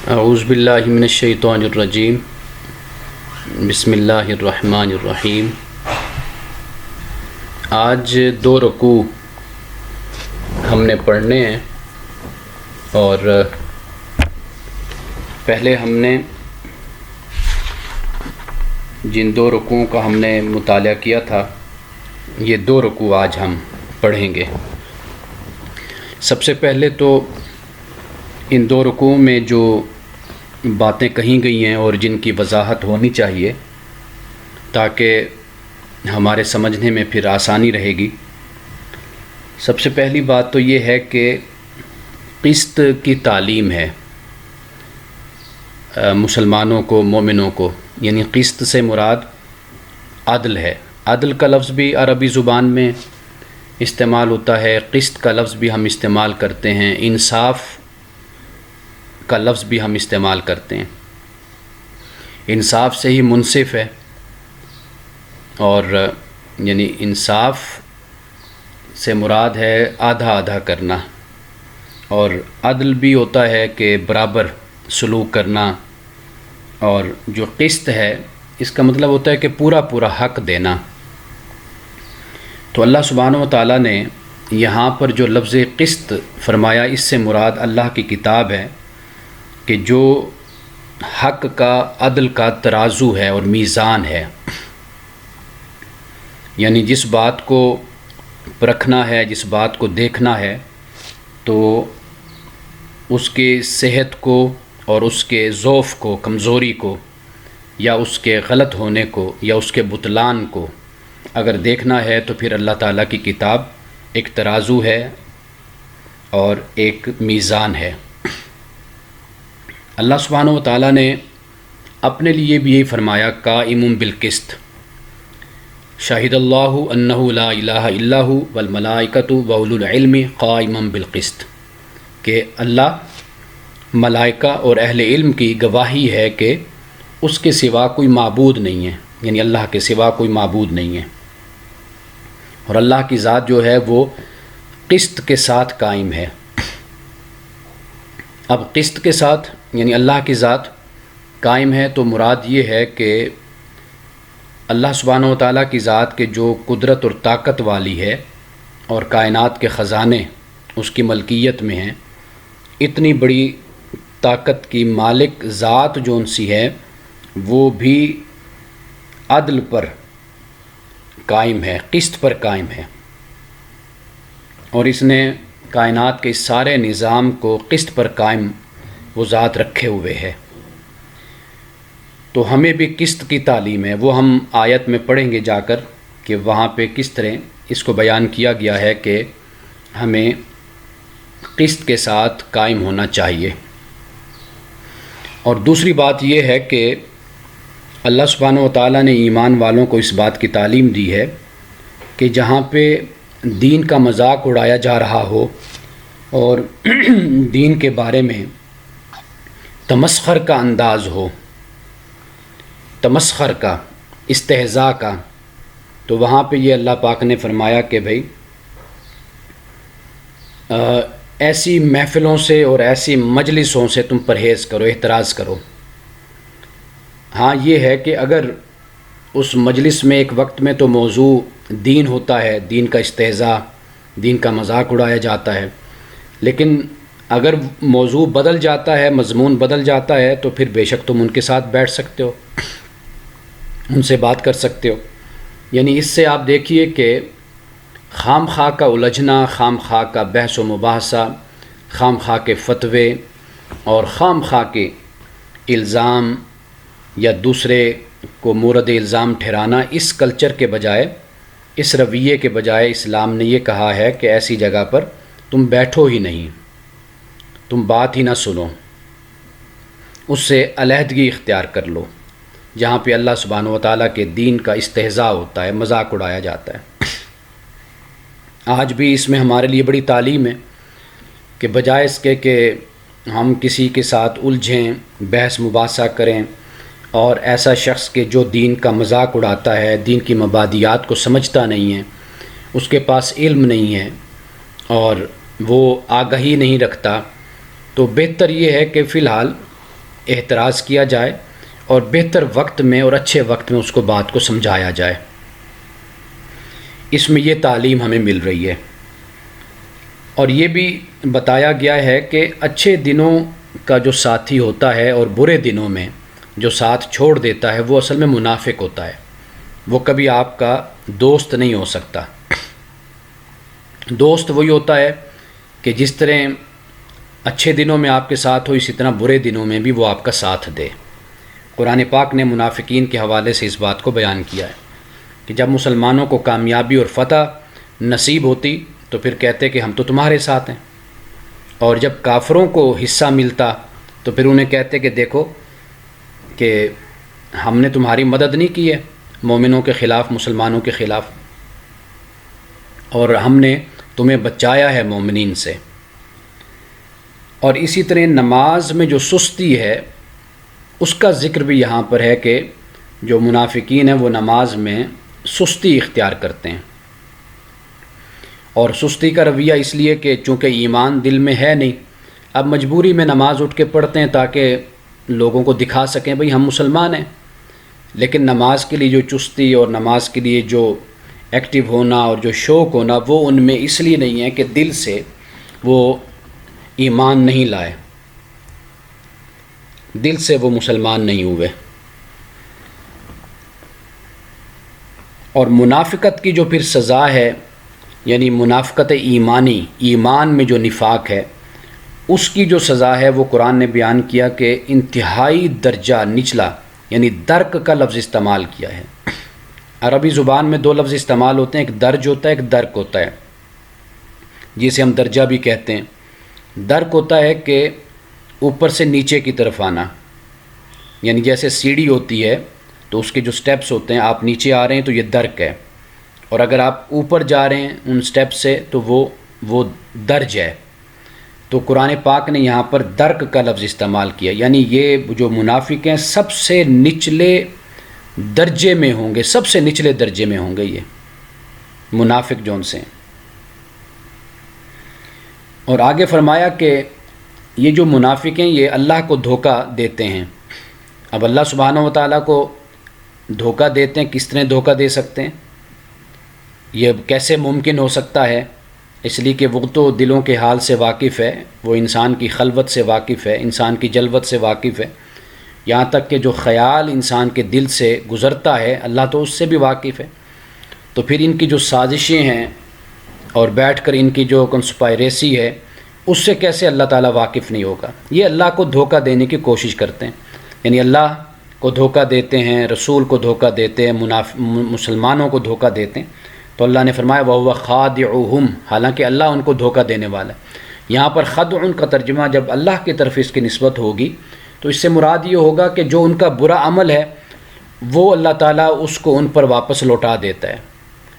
اعوذ باللہ من الشیطان الرجیم بسم اللہ الرحمن الرحیم۔ آج 2 رکوع ہم نے پڑھنے ہیں، اور پہلے ہم نے جن 2 رکوعوں کا ہم نے مطالعہ کیا تھا، یہ 2 رکوع آج ہم پڑھیں گے۔ سب سے پہلے تو ان 2 رکوعوں میں جو باتیں کہی گئی ہیں اور جن کی وضاحت ہونی چاہیے تاکہ ہمارے سمجھنے میں پھر آسانی رہے گی۔ سب سے پہلی بات تو یہ ہے کہ قسط کی تعلیم ہے مسلمانوں کو، مومنوں کو، یعنی قسط سے مراد عدل ہے۔ عدل کا لفظ بھی عربی زبان میں استعمال ہوتا ہے، قسط کا لفظ بھی ہم استعمال کرتے ہیں، انصاف کا لفظ بھی ہم استعمال کرتے ہیں۔ انصاف سے ہی منصف ہے، اور یعنی انصاف سے مراد ہے آدھا آدھا کرنا، اور عدل بھی ہوتا ہے کہ برابر سلوک کرنا، اور جو قسط ہے اس کا مطلب ہوتا ہے کہ پورا پورا حق دینا۔ تو اللہ سبحانہ و تعالیٰ نے یہاں پر جو لفظ قسط فرمایا، اس سے مراد اللہ کی کتاب ہے کہ جو حق کا، عدل کا ترازو ہے اور میزان ہے، یعنی جس بات کو پرکھنا ہے، جس بات کو دیکھنا ہے، تو اس کے صحت کو اور اس کے ضعف کو، کمزوری کو، یا اس کے غلط ہونے کو، یا اس کے بطلان کو اگر دیکھنا ہے تو پھر اللہ تعالیٰ کی کتاب ایک ترازو ہے اور ایک میزان ہے۔ اللہ سبحانہ و تعالیٰ نے اپنے لیے بھی یہی فرمایا، قائم بالقسط، شاہد اللہ انہ لا الہ الا ہو والملائکۃ واولو العلم قائما بالقسط، کہ اللہ، ملائکہ اور اہل علم کی گواہی ہے کہ اس کے سوا کوئی معبود نہیں ہے، یعنی اللہ کے سوا کوئی معبود نہیں ہے، اور اللہ کی ذات جو ہے وہ قسط کے ساتھ قائم ہے۔ اب قسط کے ساتھ یعنی اللہ کی ذات قائم ہے، تو مراد یہ ہے کہ اللہ سبحانہ و تعالیٰ کی ذات کے جو قدرت اور طاقت والی ہے، اور کائنات کے خزانے اس کی ملکیت میں ہیں، اتنی بڑی طاقت کی مالک ذات جو ان سی ہے، وہ بھی عدل پر قائم ہے، قسط پر قائم ہے، اور اس نے کائنات کے سارے نظام کو قسط پر قائم وہ ذات رکھے ہوئے ہے۔ تو ہمیں بھی قسط کی تعلیم ہے، وہ ہم آیت میں پڑھیں گے جا کر کہ وہاں پہ کس طرح اس کو بیان کیا گیا ہے کہ ہمیں قسط کے ساتھ قائم ہونا چاہیے۔ اور دوسری بات یہ ہے کہ اللہ سبحانہ و تعالیٰ نے ایمان والوں کو اس بات کی تعلیم دی ہے کہ جہاں پہ دین کا مذاق اڑایا جا رہا ہو اور دین کے بارے میں تمسخر کا انداز ہو، تمسخر کا، استہزاء کا، تو وہاں پہ یہ اللہ پاک نے فرمایا کہ بھئی ایسی محفلوں سے اور ایسی مجلسوں سے تم پرہیز کرو، احتراز کرو۔ ہاں یہ ہے کہ اگر اس مجلس میں ایک وقت میں تو موضوع دین ہوتا ہے، دین کا استہزاء، دین کا مذاق اڑایا جاتا ہے، لیکن اگر موضوع بدل جاتا ہے، مضمون بدل جاتا ہے، تو پھر بے شک تم ان کے ساتھ بیٹھ سکتے ہو، ان سے بات کر سکتے ہو۔ یعنی اس سے آپ دیکھیے کہ خام خواہ کا الجھنا، خام خواہ کا بحث و مباحثہ، خام خواہ کے فتوے اور خام خواہ کے الزام یا دوسرے کو مورد الزام ٹھہرانا، اس کلچر کے بجائے، اس رویے کے بجائے اسلام نے یہ کہا ہے کہ ایسی جگہ پر تم بیٹھو ہی نہیں، تم بات ہی نہ سنو، اس سے علیحدگی اختیار کر لو، جہاں پہ اللہ سبحانہ و تعالیٰ کے دین کا استہزاء ہوتا ہے، مذاق اڑایا جاتا ہے۔ آج بھی اس میں ہمارے لیے بڑی تعلیم ہے کہ بجائے اس کے کہ ہم کسی کے ساتھ الجھیں، بحث مباحثہ کریں، اور ایسا شخص کہ جو دین کا مذاق اڑاتا ہے، دین کی مبادیات کو سمجھتا نہیں ہے، اس کے پاس علم نہیں ہے اور وہ آگاہی نہیں رکھتا، تو بہتر یہ ہے کہ فی الحال احتراز کیا جائے اور بہتر وقت میں اور اچھے وقت میں اس کو بات کو سمجھایا جائے۔ اس میں یہ تعلیم ہمیں مل رہی ہے، اور یہ بھی بتایا گیا ہے کہ اچھے دنوں کا جو ساتھی ہوتا ہے اور برے دنوں میں جو ساتھ چھوڑ دیتا ہے وہ اصل میں منافق ہوتا ہے، وہ کبھی آپ کا دوست نہیں ہو سکتا۔ دوست وہی ہوتا ہے کہ جس طرح اچھے دنوں میں آپ کے ساتھ ہو، اسی طرح برے دنوں میں بھی وہ آپ کا ساتھ دے۔ قرآن پاک نے منافقین کے حوالے سے اس بات کو بیان کیا ہے کہ جب مسلمانوں کو کامیابی اور فتح نصیب ہوتی تو پھر کہتے کہ ہم تو تمہارے ساتھ ہیں، اور جب کافروں کو حصہ ملتا تو پھر انہیں کہتے کہ دیکھو کہ ہم نے تمہاری مدد نہیں کی ہے مومنوں کے خلاف، مسلمانوں کے خلاف، اور ہم نے تمہیں بچایا ہے مومنین سے۔ اور اسی طرح نماز میں جو سستی ہے اس کا ذکر بھی یہاں پر ہے کہ جو منافقین ہیں وہ نماز میں سستی اختیار کرتے ہیں، اور سستی کا رویہ اس لیے کہ چونکہ ایمان دل میں ہے نہیں، اب مجبوری میں نماز اٹھ کے پڑھتے ہیں تاکہ لوگوں کو دکھا سکیں بھئی ہم مسلمان ہیں، لیکن نماز کے لیے جو چستی اور نماز کے لیے جو ایکٹیو ہونا اور جو شوق ہونا وہ ان میں اس لیے نہیں ہے کہ دل سے وہ ایمان نہیں لائے، دل سے وہ مسلمان نہیں ہوئے۔ اور منافقت کی جو پھر سزا ہے، یعنی منافقت ایمانی، ایمان میں جو نفاق ہے اس کی جو سزا ہے وہ قرآن نے بیان کیا کہ انتہائی درجہ نچلا، یعنی درک کا لفظ استعمال کیا ہے۔ عربی زبان میں دو لفظ استعمال ہوتے ہیں، ایک درج ہوتا ہے، ایک درک ہوتا ہے، جسے ہم درجہ بھی کہتے ہیں۔ درک ہوتا ہے کہ اوپر سے نیچے کی طرف آنا، یعنی جیسے سیڑھی ہوتی ہے تو اس کے جو سٹیپس ہوتے ہیں، آپ نیچے آ رہے ہیں تو یہ درک ہے، اور اگر آپ اوپر جا رہے ہیں ان سٹیپ سے تو وہ درج ہے۔ تو قرآن پاک نے یہاں پر درک کا لفظ استعمال کیا، یعنی یہ جو منافق ہیں سب سے نچلے درجے میں ہوں گے، سب سے نچلے درجے میں ہوں گے یہ منافق جون سے۔ اور آگے فرمایا کہ یہ جو منافق ہیں یہ اللہ کو دھوکہ دیتے ہیں۔ اب اللہ سبحانہ و تعالیٰ کو دھوکہ دیتے ہیں، کس طرح دھوکہ دے سکتے ہیں؟ یہ کیسے ممکن ہو سکتا ہے؟ اس لیے کہ وہ تو دلوں کے حال سے واقف ہے، وہ انسان کی خلوت سے واقف ہے، انسان کی جلوت سے واقف ہے، یہاں تک کہ جو خیال انسان کے دل سے گزرتا ہے اللہ تو اس سے بھی واقف ہے۔ تو پھر ان کی جو سازشیں ہیں اور بیٹھ کر ان کی جو کنسپائریسی ہے اس سے کیسے اللہ تعالیٰ واقف نہیں ہوگا؟ یہ اللہ کو دھوکہ دینے کی کوشش کرتے ہیں، یعنی اللہ کو دھوکہ دیتے ہیں، رسول کو دھوکہ دیتے ہیں، مسلمانوں کو دھوکہ دیتے ہیں۔ تو اللہ نے فرمایا وَهُوَ خَادِعُهُمْ، حالانکہ اللہ ان کو دھوکہ دینے والا ہے۔ یہاں پر خدع کا ترجمہ جب اللہ کی طرف اس کی نسبت ہوگی تو اس سے مراد یہ ہوگا کہ جو ان کا برا عمل ہے وہ اللہ تعالیٰ اس کو ان پر واپس لوٹا دیتا ہے،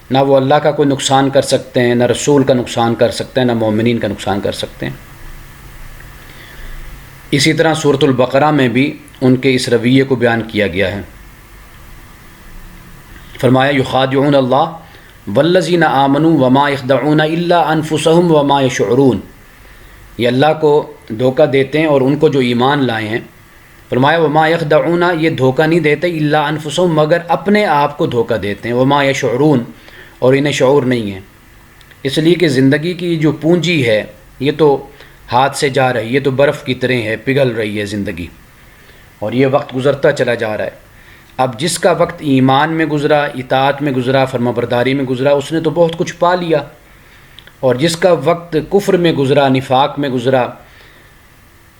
نہ وہ اللہ کا کوئی نقصان کر سکتے ہیں، نہ رسول کا نقصان کر سکتے ہیں، نہ مومنین کا نقصان کر سکتے ہیں۔ اسی طرح سورۃ البقرہ میں بھی ان کے اس رویے کو بیان کیا گیا ہے۔ فرمایا یخادعون اللہ والذین آمنوا وما یخدعون الا انفسهم وما یشعرون، یہ اللہ کو دھوکہ دیتے ہیں اور ان کو جو ایمان لائے ہیں۔ فرمایا وما یخدعون، یہ دھوکہ نہیں دیتے الا انفسهم، مگر اپنے آپ کو دھوکہ دیتے ہیں، وما یشعرون، اور انہیں شعور نہیں ہے۔ اس لیے کہ زندگی کی جو پونجی ہے یہ تو ہاتھ سے جا رہی ہے، یہ تو برف کی طرح ہے، پگھل رہی ہے زندگی، اور یہ وقت گزرتا چلا جا رہا ہے۔ اب جس کا وقت ایمان میں گزرا، اطاعت میں گزرا، فرمانبرداری میں گزرا، اس نے تو بہت کچھ پا لیا، اور جس کا وقت کفر میں گزرا، نفاق میں گزرا،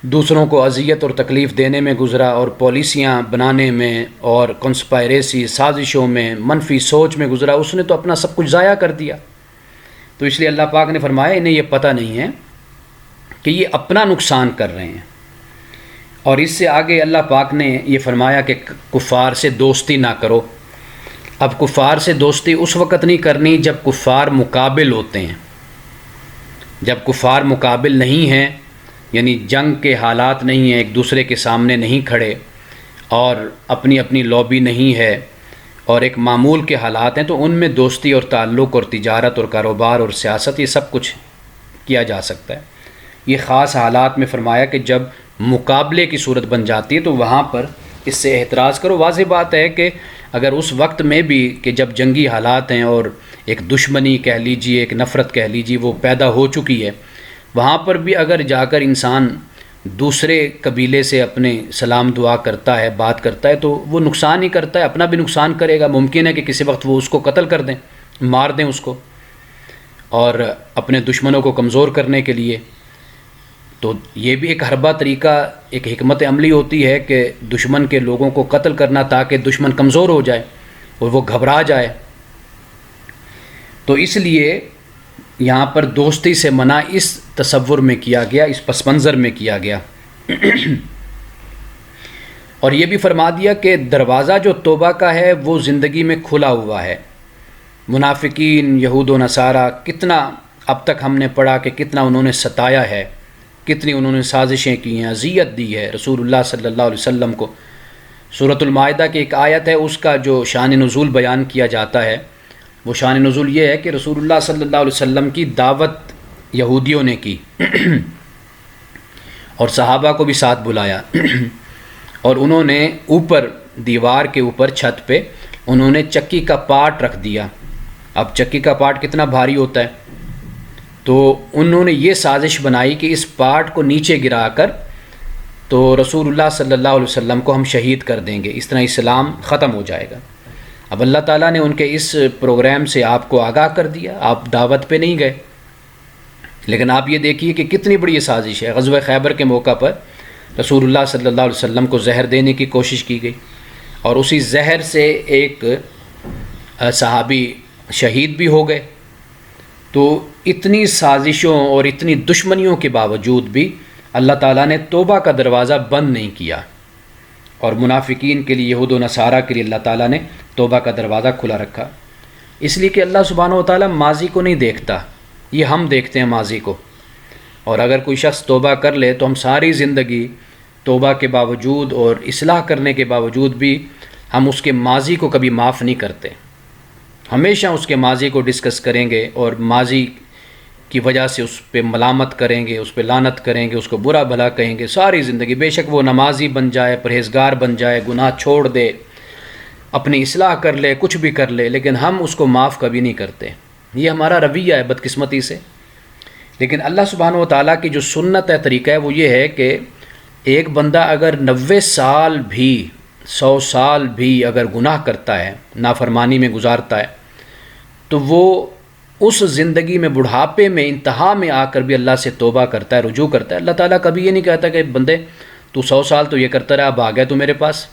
دوسروں کو اذیت اور تکلیف دینے میں گزرا، اور پالیسیاں بنانے میں اور کنسپائریسی سازشوں میں، منفی سوچ میں گزرا، اس نے تو اپنا سب کچھ ضائع کر دیا۔ تو اس لیے اللہ پاک نے فرمایا انہیں یہ پتہ نہیں ہے کہ یہ اپنا نقصان کر رہے ہیں۔ اور اس سے آگے اللہ پاک نے یہ فرمایا کہ کفار سے دوستی نہ کرو۔ اب کفار سے دوستی اس وقت نہیں کرنی جب کفار مقابل ہوتے ہیں۔ جب کفار مقابل نہیں ہیں، یعنی جنگ کے حالات نہیں ہیں، ایک دوسرے کے سامنے نہیں کھڑے اور اپنی اپنی لابی نہیں ہے اور ایک معمول کے حالات ہیں، تو ان میں دوستی اور تعلق اور تجارت اور کاروبار اور سیاست یہ سب کچھ کیا جا سکتا ہے۔ یہ خاص حالات میں فرمایا کہ جب مقابلے کی صورت بن جاتی ہے تو وہاں پر اس سے احتراز کرو۔ واضح بات ہے کہ اگر اس وقت میں بھی کہ جب جنگی حالات ہیں اور ایک دشمنی کہہ لیجیے، ایک نفرت کہہ لیجیے وہ پیدا ہو چکی ہے، وہاں پر بھی اگر جا کر انسان دوسرے قبیلے سے اپنے سلام دعا کرتا ہے، بات کرتا ہے، تو وہ نقصان ہی کرتا ہے، اپنا بھی نقصان کرے گا۔ ممکن ہے کہ کسی وقت وہ اس کو قتل کر دیں، مار دیں اس کو، اور اپنے دشمنوں کو کمزور کرنے کے لیے۔ تو یہ بھی ایک حربہ طریقہ، ایک حکمت عملی ہوتی ہے کہ دشمن کے لوگوں کو قتل کرنا تاکہ دشمن کمزور ہو جائے اور وہ گھبرا جائے۔ تو اس لیے یہاں پر دوستی سے منع اس تصور میں کیا گیا، اس پس منظر میں کیا گیا۔ اور یہ بھی فرما دیا کہ دروازہ جو توبہ کا ہے وہ زندگی میں کھلا ہوا ہے۔ منافقین، یہود و نصارہ، کتنا اب تک ہم نے پڑھا کہ کتنا انہوں نے ستایا ہے، کتنی انہوں نے سازشیں کی ہیں، اذیت دی ہے رسول اللہ صلی اللہ علیہ وسلم کو۔ سورۃ المائدہ کی ایک آیت ہے، اس کا جو شان نزول بیان کیا جاتا ہے، وہ شان نزول یہ ہے کہ رسول اللہ صلی اللہ علیہ وسلم کی دعوت یہودیوں نے کی اور صحابہ کو بھی ساتھ بلایا، اور انہوں نے اوپر دیوار کے اوپر چھت پہ انہوں نے چکی کا پاٹ رکھ دیا۔ اب چکی کا پاٹ کتنا بھاری ہوتا ہے، تو انہوں نے یہ سازش بنائی کہ اس پاٹ کو نیچے گرا کر تو رسول اللہ صلی اللہ علیہ وسلم کو ہم شہید کر دیں گے، اس طرح اسلام ختم ہو جائے گا۔ اب اللہ تعالیٰ نے ان کے اس پروگرام سے آپ کو آگاہ کر دیا، آپ دعوت پہ نہیں گئے، لیکن آپ یہ دیکھیے کہ کتنی بڑی یہ سازش ہے۔ غزوہ خیبر کے موقع پر رسول اللہ صلی اللہ علیہ وسلم کو زہر دینے کی کوشش کی گئی، اور اسی زہر سے ایک صحابی شہید بھی ہو گئے۔ تو اتنی سازشوں اور اتنی دشمنیوں کے باوجود بھی اللہ تعالیٰ نے توبہ کا دروازہ بند نہیں کیا، اور منافقین کے لیے، یہود و نصارہ کے لیے اللہ تعالیٰ نے توبہ کا دروازہ کھلا رکھا، اس لیے کہ اللہ سبحانہ و تعالیٰ ماضی کو نہیں دیکھتا، یہ ہم دیکھتے ہیں ماضی کو۔ اور اگر کوئی شخص توبہ کر لے تو ہم ساری زندگی توبہ کے باوجود اور اصلاح کرنے کے باوجود بھی ہم اس کے ماضی کو کبھی معاف نہیں کرتے، ہمیشہ اس کے ماضی کو ڈسکس کریں گے اور ماضی کی وجہ سے اس پہ ملامت کریں گے، اس پہ لعنت کریں گے، اس کو برا بھلا کہیں گے ساری زندگی، بے شک وہ نمازی بن جائے، پرہیزگار بن جائے، گناہ چھوڑ دے، اپنی اصلاح کر لے، کچھ بھی کر لے، لیکن ہم اس کو معاف کبھی نہیں کرتے۔ یہ ہمارا رویہ ہے بدقسمتی سے۔ لیکن اللہ سبحانہ و تعالیٰ کی جو سنت ہے، طریقہ ہے، وہ یہ ہے کہ ایک بندہ اگر 90 سال بھی، 100 سال بھی اگر گناہ کرتا ہے، نافرمانی میں گزارتا ہے، تو وہ اس زندگی میں بڑھاپے میں انتہا میں آ کر بھی اللہ سے توبہ کرتا ہے، رجوع کرتا ہے۔ اللہ تعالیٰ کبھی یہ نہیں کہتا کہ بندے تو 100 سال تو یہ کرتا رہا، اب آ گیا تو میرے پاس،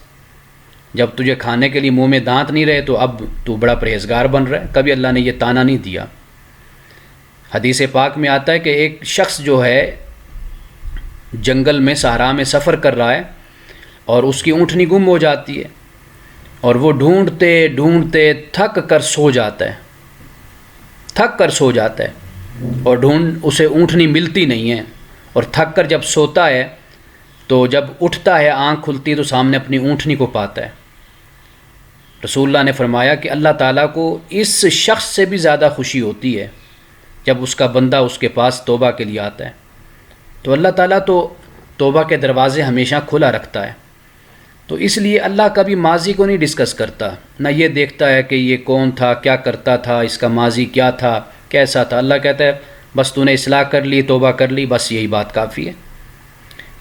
جب تجھے کھانے کے لیے منہ میں دانت نہیں رہے تو اب تو بڑا پرہیزگار بن رہا ہے۔ کبھی اللہ نے یہ طعنہ نہیں دیا۔ حدیث پاک میں آتا ہے کہ ایک شخص جو ہے جنگل میں، صحرا میں سفر کر رہا ہے اور اس کی اونٹنی گم ہو جاتی ہے، اور وہ ڈھونڈتے ڈھونڈتے تھک کر سو جاتا ہے، اور اسے اونٹنی ملتی نہیں ہے، اور تھک کر جب سوتا ہے تو جب اٹھتا ہے، آنکھ کھلتی ہے تو سامنے اپنی اونٹنی کو پاتا ہے۔ رسول اللہ نے فرمایا کہ اللہ تعالیٰ کو اس شخص سے بھی زیادہ خوشی ہوتی ہے جب اس کا بندہ اس کے پاس توبہ کے لیے آتا ہے۔ تو اللہ تعالیٰ تو توبہ کے دروازے ہمیشہ کھلا رکھتا ہے۔ تو اس لیے اللہ کبھی ماضی کو نہیں ڈسکس کرتا، نہ یہ دیکھتا ہے کہ یہ کون تھا، کیا کرتا تھا، اس کا ماضی کیا تھا، کیسا تھا۔ اللہ کہتا ہے بس تو نے اصلاح کر لی، توبہ کر لی، بس یہی بات کافی ہے۔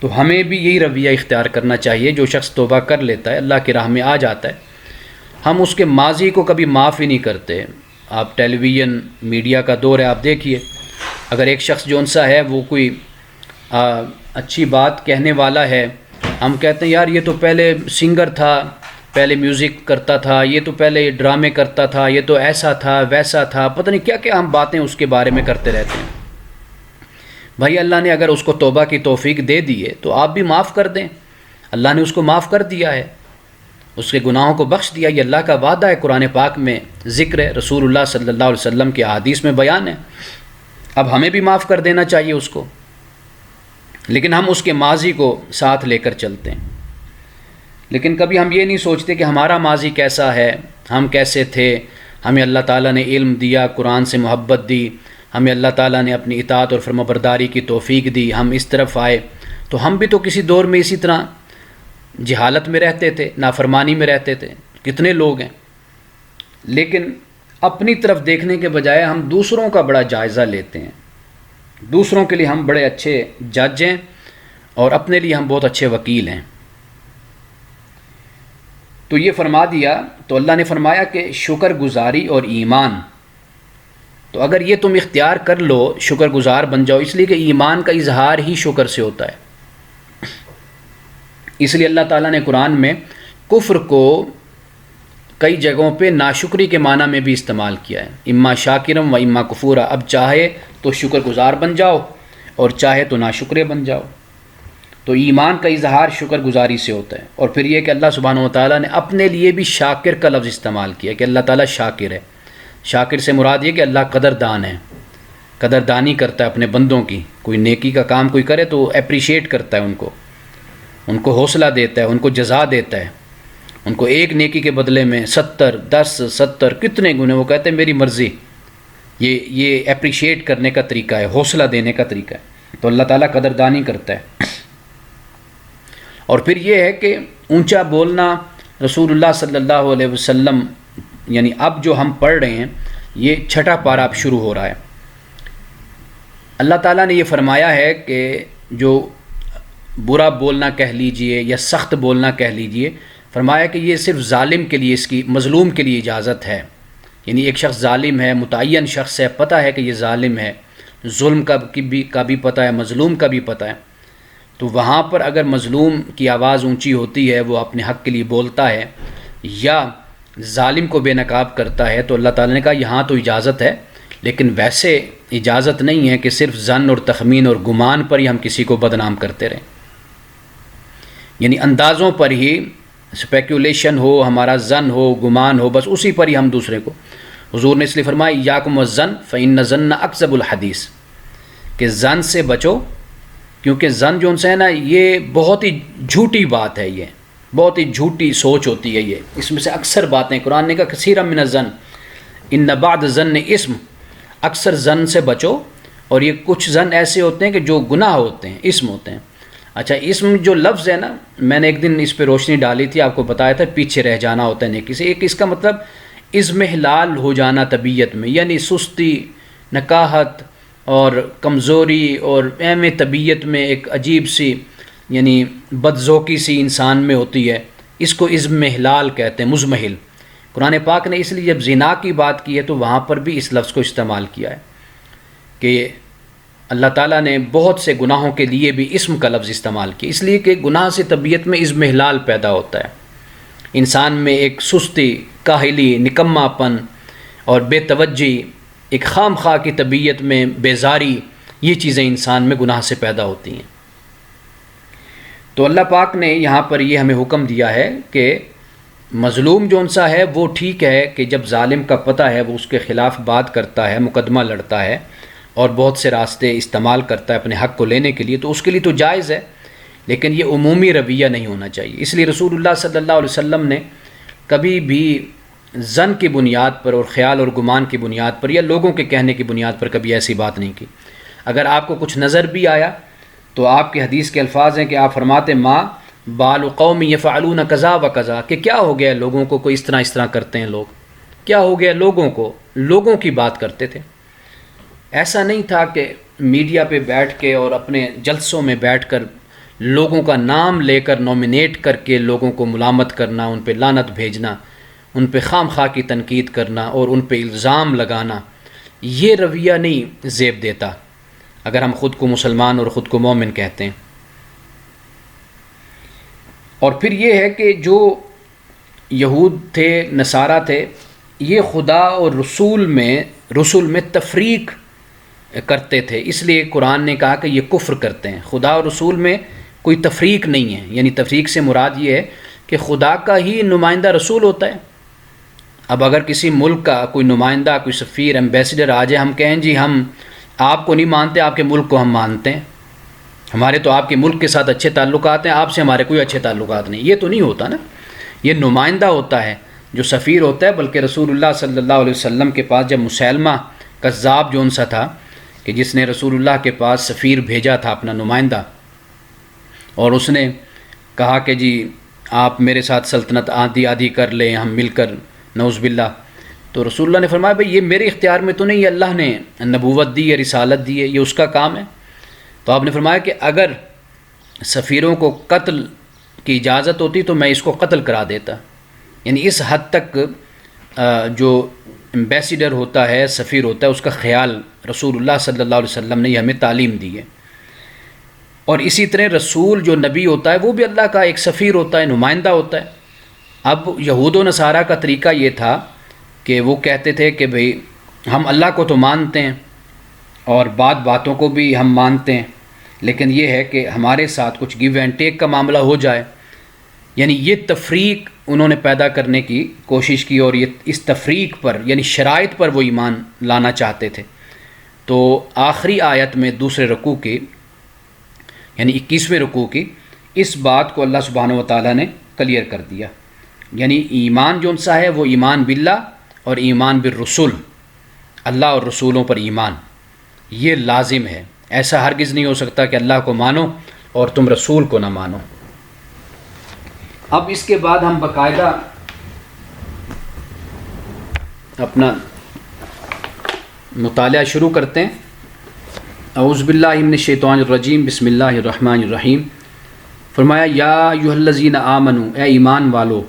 تو ہمیں بھی یہی رویہ اختیار کرنا چاہیے۔ جو شخص توبہ کر لیتا ہے، اللہ کی راہ میں آ جاتا ہے، ہم اس کے ماضی کو کبھی معاف ہی نہیں کرتے۔ آپ ٹیلی ویژن میڈیا کا دور ہے، آپ دیکھیے، اگر ایک شخص جو سا ہے وہ کوئی اچھی بات کہنے والا ہے، ہم کہتے ہیں یار یہ تو پہلے سنگر تھا، پہلے میوزک کرتا تھا، یہ تو پہلے ڈرامے کرتا تھا، یہ تو ایسا تھا ویسا تھا، پتہ نہیں کیا کیا ہم باتیں اس کے بارے میں کرتے رہتے ہیں۔ بھائی اللہ نے اگر اس کو توبہ کی توفیق دے دی ہے تو آپ بھی معاف کر دیں۔ اللہ نے اس کو معاف کر دیا ہے، اس کے گناہوں کو بخش دیا، یہ اللہ کا وعدہ ہے، قرآن پاک میں ذکر ہے، رسول اللہ صلی اللہ علیہ وسلم کے احادیث میں بیان ہے۔ اب ہمیں بھی معاف کر دینا چاہیے اس کو، لیکن ہم اس کے ماضی کو ساتھ لے کر چلتے ہیں۔ لیکن کبھی ہم یہ نہیں سوچتے کہ ہمارا ماضی کیسا ہے، ہم کیسے تھے، ہمیں اللہ تعالیٰ نے علم دیا، قرآن سے محبت دی، ہمیں اللہ تعالیٰ نے اپنی اطاعت اور فرمانبرداری کی توفیق دی، ہم اس طرف آئے تو ہم بھی تو کسی دور میں اسی طرح جہالت میں رہتے تھے، نافرمانی میں رہتے تھے، کتنے لوگ ہیں. لیکن اپنی طرف دیکھنے کے بجائے ہم دوسروں کا بڑا جائزہ لیتے ہیں، دوسروں کے لیے ہم بڑے اچھے جج ہیں اور اپنے لیے ہم بہت اچھے وکیل ہیں. تو یہ فرما دیا، تو اللہ نے فرمایا کہ شکر گزاری اور ایمان، تو اگر یہ تم اختیار کر لو شکر گزار بن جاؤ، اس لیے کہ ایمان کا اظہار ہی شکر سے ہوتا ہے. اس لیے اللہ تعالیٰ نے قرآن میں کفر کو کئی جگہوں پہ ناشکری کے معنی میں بھی استعمال کیا ہے، اما شاکرم و اما کفورا. اب چاہے تو شکر گزار بن جاؤ اور چاہے تو ناشکرے بن جاؤ. تو ایمان کا اظہار شکر گزاری سے ہوتا ہے. اور پھر یہ کہ اللہ سبحانہ و تعالیٰ نے اپنے لیے بھی شاکر کا لفظ استعمال کیا کہ اللہ تعالیٰ شاکر ہے. شاکر سے مراد یہ کہ اللہ قدردان ہے، قدردانی کرتا ہے اپنے بندوں کی. کوئی نیکی کا کام کوئی کرے تو اپریشیٹ کرتا ہے ان کو حوصلہ دیتا ہے، ان کو جزا دیتا ہے. ان کو ایک نیکی کے بدلے میں 70 10 70 کتنے گنے، وہ کہتے ہیں میری مرضی. یہ اپریشیٹ کرنے کا طریقہ ہے، حوصلہ دینے کا طریقہ ہے. تو اللہ تعالیٰ قدردانی کرتا ہے. اور پھر یہ ہے کہ اونچا بولنا رسول اللہ صلی اللہ علیہ وسلم، یعنی اب جو ہم پڑھ رہے ہیں یہ 6واں پارہ اب شروع ہو رہا ہے. اللہ تعالیٰ نے یہ فرمایا ہے کہ جو برا بولنا کہہ لیجئے یا سخت بولنا کہہ لیجئے، فرمایا کہ یہ صرف ظالم کے لیے، اس کی مظلوم کے لیے اجازت ہے. یعنی ایک شخص ظالم ہے، متعین شخص ہے، پتہ ہے کہ یہ ظالم ہے، ظلم کا بھی پتہ ہے، مظلوم کا بھی پتہ ہے. تو وہاں پر اگر مظلوم کی آواز اونچی ہوتی ہے، وہ اپنے حق کے لیے بولتا ہے یا ظالم کو بے نقاب کرتا ہے، تو اللہ تعالیٰ نے کہا یہاں تو اجازت ہے، لیکن ویسے اجازت نہیں ہے کہ صرف ظن اور تخمین اور گمان پر ہی ہم کسی کو بدنام کرتے رہیں. یعنی اندازوں پر ہی اسپیکولیشن ہو، ہمارا ظن ہو، گمان ہو، بس اسی پر ہی ہم دوسرے کو. حضور نے اس لیے فرمایا یاکم الظن فإن الظن اکذب الحدیث، کہ ظن سے بچو، کیونکہ ظن جو ان سے ہے نا یہ بہت ہی جھوٹی بات ہے، یہ بہت ہی جھوٹی سوچ ہوتی ہے. یہ اس میں سے اکثر باتیں، قرآن نے کہا کثیرا من الظن ان بعض الظن اسم، اکثر ظن سے بچو. اور یہ کچھ ظن ایسے ہوتے ہیں کہ جو گناہ ہوتے ہیں، اسم ہوتے ہیں. اچھا اسم جو لفظ ہے نا، میں نے ایک دن اس پہ روشنی ڈالی تھی، آپ کو بتایا تھا پیچھے رہ جانا ہوتا ہے نیکی سے. ایک اس کا مطلب اضمحلال ہو جانا طبیعت میں، یعنی سستی، نکاہت اور کمزوری اور اہم طبیعت میں ایک عجیب سی یعنی بدذوقی سی انسان میں ہوتی ہے. اس کو اضمحلال کہتے ہیں، مزمحل. قرآن پاک نے اس لیے جب زنا کی بات کی ہے تو وہاں پر بھی اس لفظ کو استعمال کیا ہے کہ اللہ تعالیٰ نے بہت سے گناہوں کے لیے بھی اسم کا لفظ استعمال کیا، اس لیے کہ گناہ سے طبیعت میں اضمحلال پیدا ہوتا ہے. انسان میں ایک سستی، کاہلی، نکما پن اور بے توجہی، ایک خام خواہ کی طبیعت میں بیزاری، یہ چیزیں انسان میں گناہ سے پیدا ہوتی ہیں. تو اللہ پاک نے یہاں پر یہ ہمیں حکم دیا ہے کہ مظلوم جو ان سا ہے وہ ٹھیک ہے کہ جب ظالم کا پتہ ہے وہ اس کے خلاف بات کرتا ہے، مقدمہ لڑتا ہے اور بہت سے راستے استعمال کرتا ہے اپنے حق کو لینے کے لیے، تو اس کے لیے تو جائز ہے، لیکن یہ عمومی رویہ نہیں ہونا چاہیے. اس لیے رسول اللہ صلی اللہ علیہ وسلم نے کبھی بھی ظن کی بنیاد پر اور خیال اور گمان کی بنیاد پر یا لوگوں کے کہنے کی بنیاد پر کبھی ایسی بات نہیں کی. اگر آپ کو کچھ نظر بھی آیا تو آپ کے حدیث کے الفاظ ہیں کہ آپ فرماتے ما بال قوم یفعلون کذا و کذا، کہ کیا ہو گیا لوگوں کو کوئی اس طرح کرتے ہیں لوگ، کیا ہو گیا لوگوں کو، لوگوں کی بات کرتے تھے. ایسا نہیں تھا کہ میڈیا پہ بیٹھ کے اور اپنے جلسوں میں بیٹھ کر لوگوں کا نام لے کر نومینیٹ کر کے لوگوں کو ملامت کرنا، ان پہ لعنت بھیجنا، ان پہ خام خواہ کی تنقید کرنا اور ان پہ الزام لگانا، یہ رویہ نہیں زیب دیتا اگر ہم خود کو مسلمان اور خود کو مومن کہتے ہیں. اور پھر یہ ہے کہ جو یہود تھے، نصارہ تھے، یہ خدا اور رسول میں تفریق کرتے تھے. اس لیے قرآن نے کہا کہ یہ کفر کرتے ہیں. خدا اور رسول میں کوئی تفریق نہیں ہے، یعنی تفریق سے مراد یہ ہے کہ خدا کا ہی نمائندہ رسول ہوتا ہے. اب اگر کسی ملک کا کوئی نمائندہ، کوئی سفیر، ایمبیسڈر آ جائے، ہم کہیں جی ہم آپ کو نہیں مانتے، آپ کے ملک کو ہم مانتے ہیں، ہمارے تو آپ کے ملک کے ساتھ اچھے تعلقات ہیں، آپ سے ہمارے کوئی اچھے تعلقات نہیں، یہ تو نہیں ہوتا نا. یہ نمائندہ ہوتا ہے جو سفیر ہوتا ہے. بلکہ رسول اللہ صلی اللہ علیہ وسلم کے پاس جب مسیلمہ کذاب جو ان سا تھا کہ جس نے رسول اللہ کے پاس سفیر بھیجا تھا اپنا نمائندہ، اور اس نے کہا کہ جی آپ میرے ساتھ سلطنت آدھی آدھی کر لیں، ہم مل کر، نعوذ باللہ. تو رسول اللہ نے فرمایا بھئی یہ میرے اختیار میں تو نہیں، یہ اللہ نے نبوت دی ہے، رسالت دی ہے، یہ اس کا کام ہے. تو آپ نے فرمایا کہ اگر سفیروں کو قتل کی اجازت ہوتی تو میں اس کو قتل کرا دیتا. یعنی اس حد تک جو ایمبیسیڈر ہوتا ہے، سفیر ہوتا ہے، اس کا خیال رسول اللہ صلی اللہ علیہ وسلم نے ہمیں تعلیم دی ہے. اور اسی طرح رسول جو نبی ہوتا ہے وہ بھی اللہ کا ایک سفیر ہوتا ہے، نمائندہ ہوتا ہے. اب یہود و نصارہ کا طریقہ یہ تھا کہ وہ کہتے تھے کہ بھئی ہم اللہ کو تو مانتے ہیں اور باتوں کو بھی ہم مانتے ہیں، لیکن یہ ہے کہ ہمارے ساتھ کچھ گیو اینڈ ٹیک کا معاملہ ہو جائے. یعنی یہ تفریق انہوں نے پیدا کرنے کی کوشش کی، اور یہ اس تفریق پر یعنی شرائط پر وہ ایمان لانا چاہتے تھے. تو آخری آیت میں دوسرے رکوع کی یعنی 21ویں رکوع کی اس بات کو اللہ سبحانہ و تعالیٰ نے کلیئر کر دیا. یعنی ایمان جو سا ہے وہ ایمان باللہ اور ایمان بالرسول، اللہ اور رسولوں پر ایمان یہ لازم ہے. ایسا ہرگز نہیں ہو سکتا کہ اللہ کو مانو اور تم رسول کو نہ مانو. اب اس کے بعد ہم باقاعدہ اپنا مطالعہ شروع کرتے ہیں. اعوذ باللہ من الشیطان الرجیم، بسم اللہ الرحمن الرحیم. فرمایا یا ایھا الذین آمنوا، اے ایمان والو،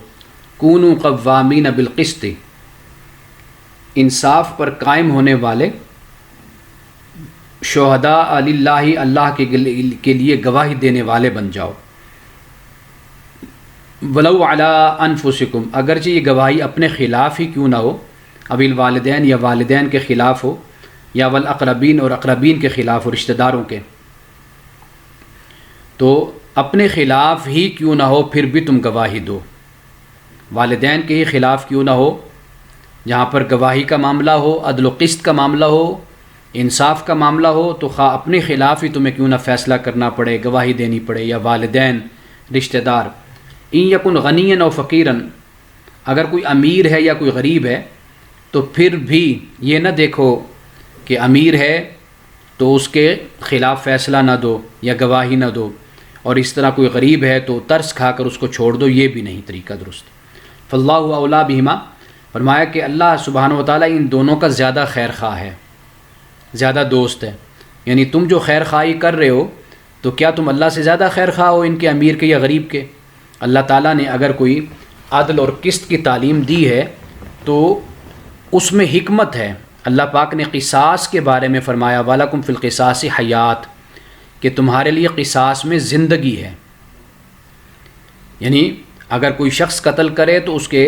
کونوا قوامین بالقسط، انصاف پر قائم ہونے والے، شہداء للہ، اللہ کے لیے گواہی دینے والے بن جاؤ. ولو علی انفسکم، اگرچہ یہ گواہی اپنے خلاف ہی کیوں نہ ہو، اب الوالدین یا والدین کے خلاف ہو، یا والاقربین اور اقربین کے خلاف ہو، رشتہ داروں کے. تو اپنے خلاف ہی کیوں نہ ہو پھر بھی تم گواہی دو. والدین کے ہی خلاف کیوں نہ ہو، جہاں پر گواہی کا معاملہ ہو، عدل و قسط کا معاملہ ہو، انصاف کا معاملہ ہو، تو خواہ اپنے خلاف ہی تمہیں کیوں نہ فیصلہ کرنا پڑے، گواہی دینی پڑے، یا والدین، رشتہ دار. ان یکن غنیا او فقیرن، اگر کوئی امیر ہے یا کوئی غریب ہے تو پھر بھی یہ نہ دیکھو کہ امیر ہے تو اس کے خلاف فیصلہ نہ دو یا گواہی نہ دو، اور اس طرح کوئی غریب ہے تو ترس کھا کر اس کو چھوڑ دو، یہ بھی نہیں طریقہ درست. فاللہ اولیٰ بہما، فرمایا کہ اللہ سبحانہ و تعالیٰ ان دونوں کا زیادہ خیر خواہ ہے، زیادہ دوست ہے. یعنی تم جو خیر خواہی کر رہے ہو تو کیا تم اللہ سے زیادہ خیر خواہ ہو ان کے، امیر کے یا غریب کے؟ اللہ تعالیٰ نے اگر کوئی عدل اور قسط کی تعلیم دی ہے تو اس میں حکمت ہے. اللہ پاک نے قصاص کے بارے میں فرمایا وَلَكُمْ فِي الْقِصَاصِ حیات، کہ تمہارے لیے قصاص میں زندگی ہے. یعنی اگر کوئی شخص قتل کرے تو اس کے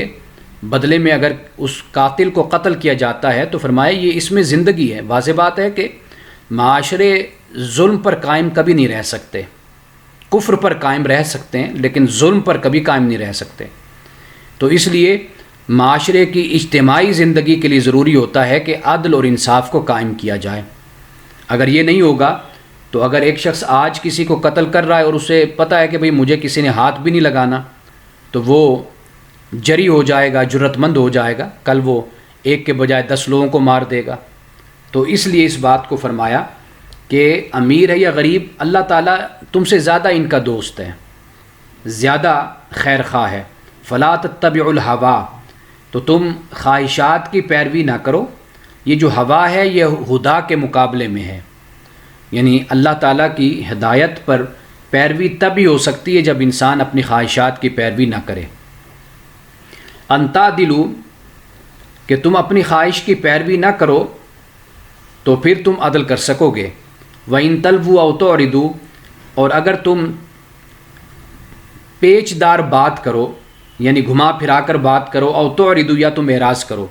بدلے میں اگر اس قاتل کو قتل کیا جاتا ہے تو فرمایا یہ اس میں زندگی ہے. واضح بات ہے کہ معاشرے ظلم پر قائم کبھی نہیں رہ سکتے، کفر پر قائم رہ سکتے ہیں لیکن ظلم پر کبھی قائم نہیں رہ سکتے. تو اس لیے معاشرے کی اجتماعی زندگی کے لیے ضروری ہوتا ہے کہ عدل اور انصاف کو قائم کیا جائے. اگر یہ نہیں ہوگا تو اگر ایک شخص آج کسی کو قتل کر رہا ہے اور اسے پتہ ہے کہ بھئی مجھے کسی نے ہاتھ بھی نہیں لگانا، تو وہ جری ہو جائے گا، جرت مند ہو جائے گا، کل وہ ایک کے بجائے 10 لوگوں کو مار دے گا. تو اس لیے اس بات کو فرمایا کہ امیر ہے یا غریب، اللہ تعالیٰ تم سے زیادہ ان کا دوست ہے، زیادہ خیر خواہ ہے. فلا تتبعوا الہوا، تو تم خواہشات کی پیروی نہ کرو. یہ جو ہوا ہے یہ ہدا کے مقابلے میں ہے. یعنی اللہ تعالیٰ کی ہدایت پر پیروی تب ہی ہو سکتی ہے جب انسان اپنی خواہشات کی پیروی نہ کرے. انتا دلو، کہ تم اپنی خواہش کی پیروی نہ کرو تو پھر تم عدل کر سکو گے. وَإِن تَلْوُوا أَوْ تُعْرِضُوا، اور اگر تم پیچ دار بات کرو یعنی گھما پھرا کر بات کرو، او تعرضوا، یا تم اعراض کرو.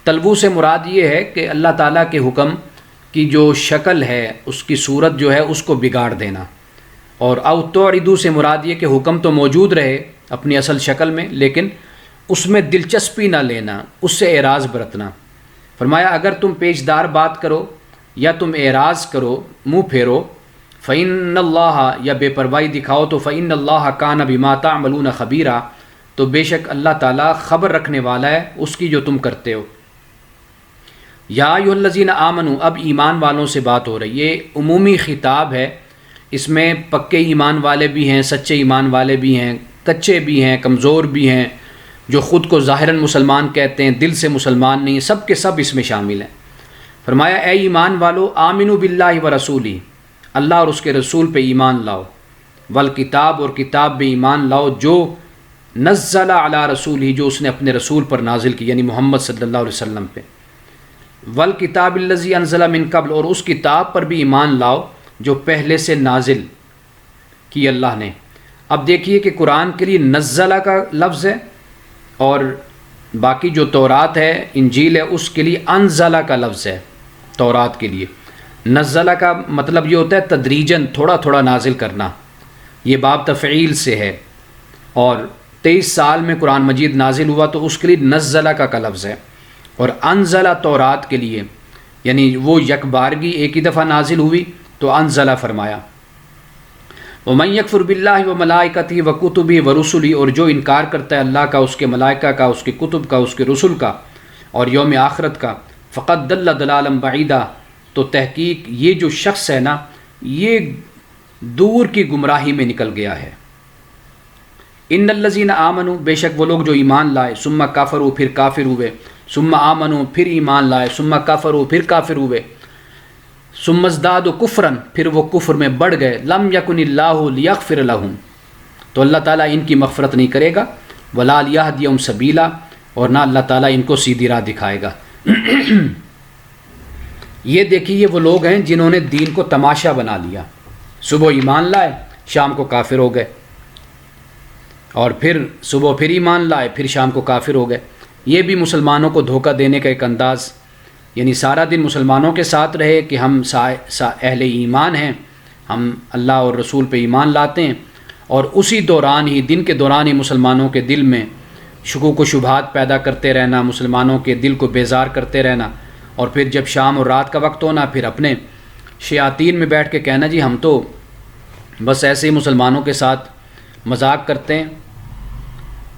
تلوو سے مراد یہ ہے کہ اللہ تعالیٰ کے حکم کی جو شکل ہے، اس کی صورت جو ہے اس کو بگاڑ دینا. اور او تعرضوا سے مراد یہ کہ حکم تو موجود رہے اپنی اصل شکل میں لیکن اس میں دلچسپی نہ لینا، اس سے اعراض برتنا. فرمایا اگر تم پیچ دار بات کرو یا تم اعراض کرو، منہ پھیرو، فَإِنَّ اللَّهَ، یا بے پرواہی دکھاؤ، تو فَإِنَّ اللَّهَ كَانَ بِمَا تَعْمَلُونَ خَبِيرًا، تو بے شک اللہ تعالیٰ خبر رکھنے والا ہے اس کی جو تم کرتے ہو. یا ایھا الذین آمنوا، اب ایمان والوں سے بات ہو رہی ہے. یہ عمومی خطاب ہے اس میں پکے ایمان والے بھی ہیں، سچے ایمان والے بھی ہیں، کچے بھی ہیں، کمزور بھی ہیں، جو خود کو ظاہراً مسلمان کہتے ہیں دل سے مسلمان نہیں، سب کے سب اس میں شامل ہیں۔ فرمایا اے ایمان والو آمنو باللہ و رسولی، اللہ اور اس کے رسول پہ ایمان لاؤ، والکتاب اور کتاب پہ ایمان لاؤ جو نزل علی رسول ہی، جو اس نے اپنے رسول پر نازل کی، یعنی محمد صلی اللہ علیہ وسلم پہ، والکتاب الذی انزل من قبل، اور اس کتاب پر بھی ایمان لاؤ جو پہلے سے نازل کی اللہ نے۔ اب دیکھیے کہ قرآن کے لیے نزلہ کا لفظ ہے، اور باقی جو تورات ہے انجیل ہے اس کے لیے انزلہ کا لفظ ہے۔ تورات کے لیے نزلہ کا مطلب یہ ہوتا ہے تدریجاً، تھوڑا تھوڑا نازل کرنا، یہ باب تفعیل سے ہے، اور 23 سال میں قرآن مجید نازل ہوا تو اس کے لیے نزلہ کا لفظ ہے۔ اور انزلہ تورات کے لیے یعنی وہ یک بارگی ایک ہی دفعہ نازل ہوئی تو انزلہ فرمایا۔ وَمَن يَكْفُرْ بِاللَّهِ وَمَلَائِكَتِهِ وَكُتُبِهِ وَرُسُلِهِ، اور جو انکار کرتا ہے اللہ کا، اس کے ملائکہ کا، اس کے کتب کا، اس کے رسل کا اور یوم آخرت کا، فقد ضل ضلالا بعیدا، تو تحقیق یہ جو شخص ہے نا یہ دور کی گمراہی میں نکل گیا ہے۔ ان الذین آمنوا، بے شک وہ لوگ جو ایمان لائے، ثم کافروا، پھر کافر ہوئے، ثم آمنوا، پھر ایمان لائے، ثم کافروا، پھر کافر ہوئے، ثم ازدادوا کفرا، پھر وہ کفر میں بڑھ گئے، لم یکن اللہ لیغفر لہم، تو اللہ تعالیٰ ان کی مغفرت نہیں کرے گا، ولا لیہدیہم سبیلا، اور نہ اللہ تعالیٰ ان کو سیدھی راہ دکھائے گا۔ یہ دیکھیے وہ لوگ ہیں جنہوں نے دین کو تماشا بنا لیا، صبح ایمان لائے، شام کو کافر ہو گئے، اور پھر صبح پھر ایمان لائے، پھر شام کو کافر ہو گئے۔ یہ بھی مسلمانوں کو دھوکہ دینے کا ایک انداز، یعنی سارا دن مسلمانوں کے ساتھ رہے کہ ہم اہل ایمان ہیں، ہم اللہ اور رسول پہ ایمان لاتے ہیں، اور اسی دوران ہی دن کے دوران ہی مسلمانوں کے دل میں شکوک و شبہات پیدا کرتے رہنا، مسلمانوں کے دل کو بیزار کرتے رہنا، اور پھر جب شام اور رات کا وقت ہونا پھر اپنے شیاطین میں بیٹھ کے کہنا جی ہم تو بس ایسے ہی مسلمانوں کے ساتھ مذاق کرتے ہیں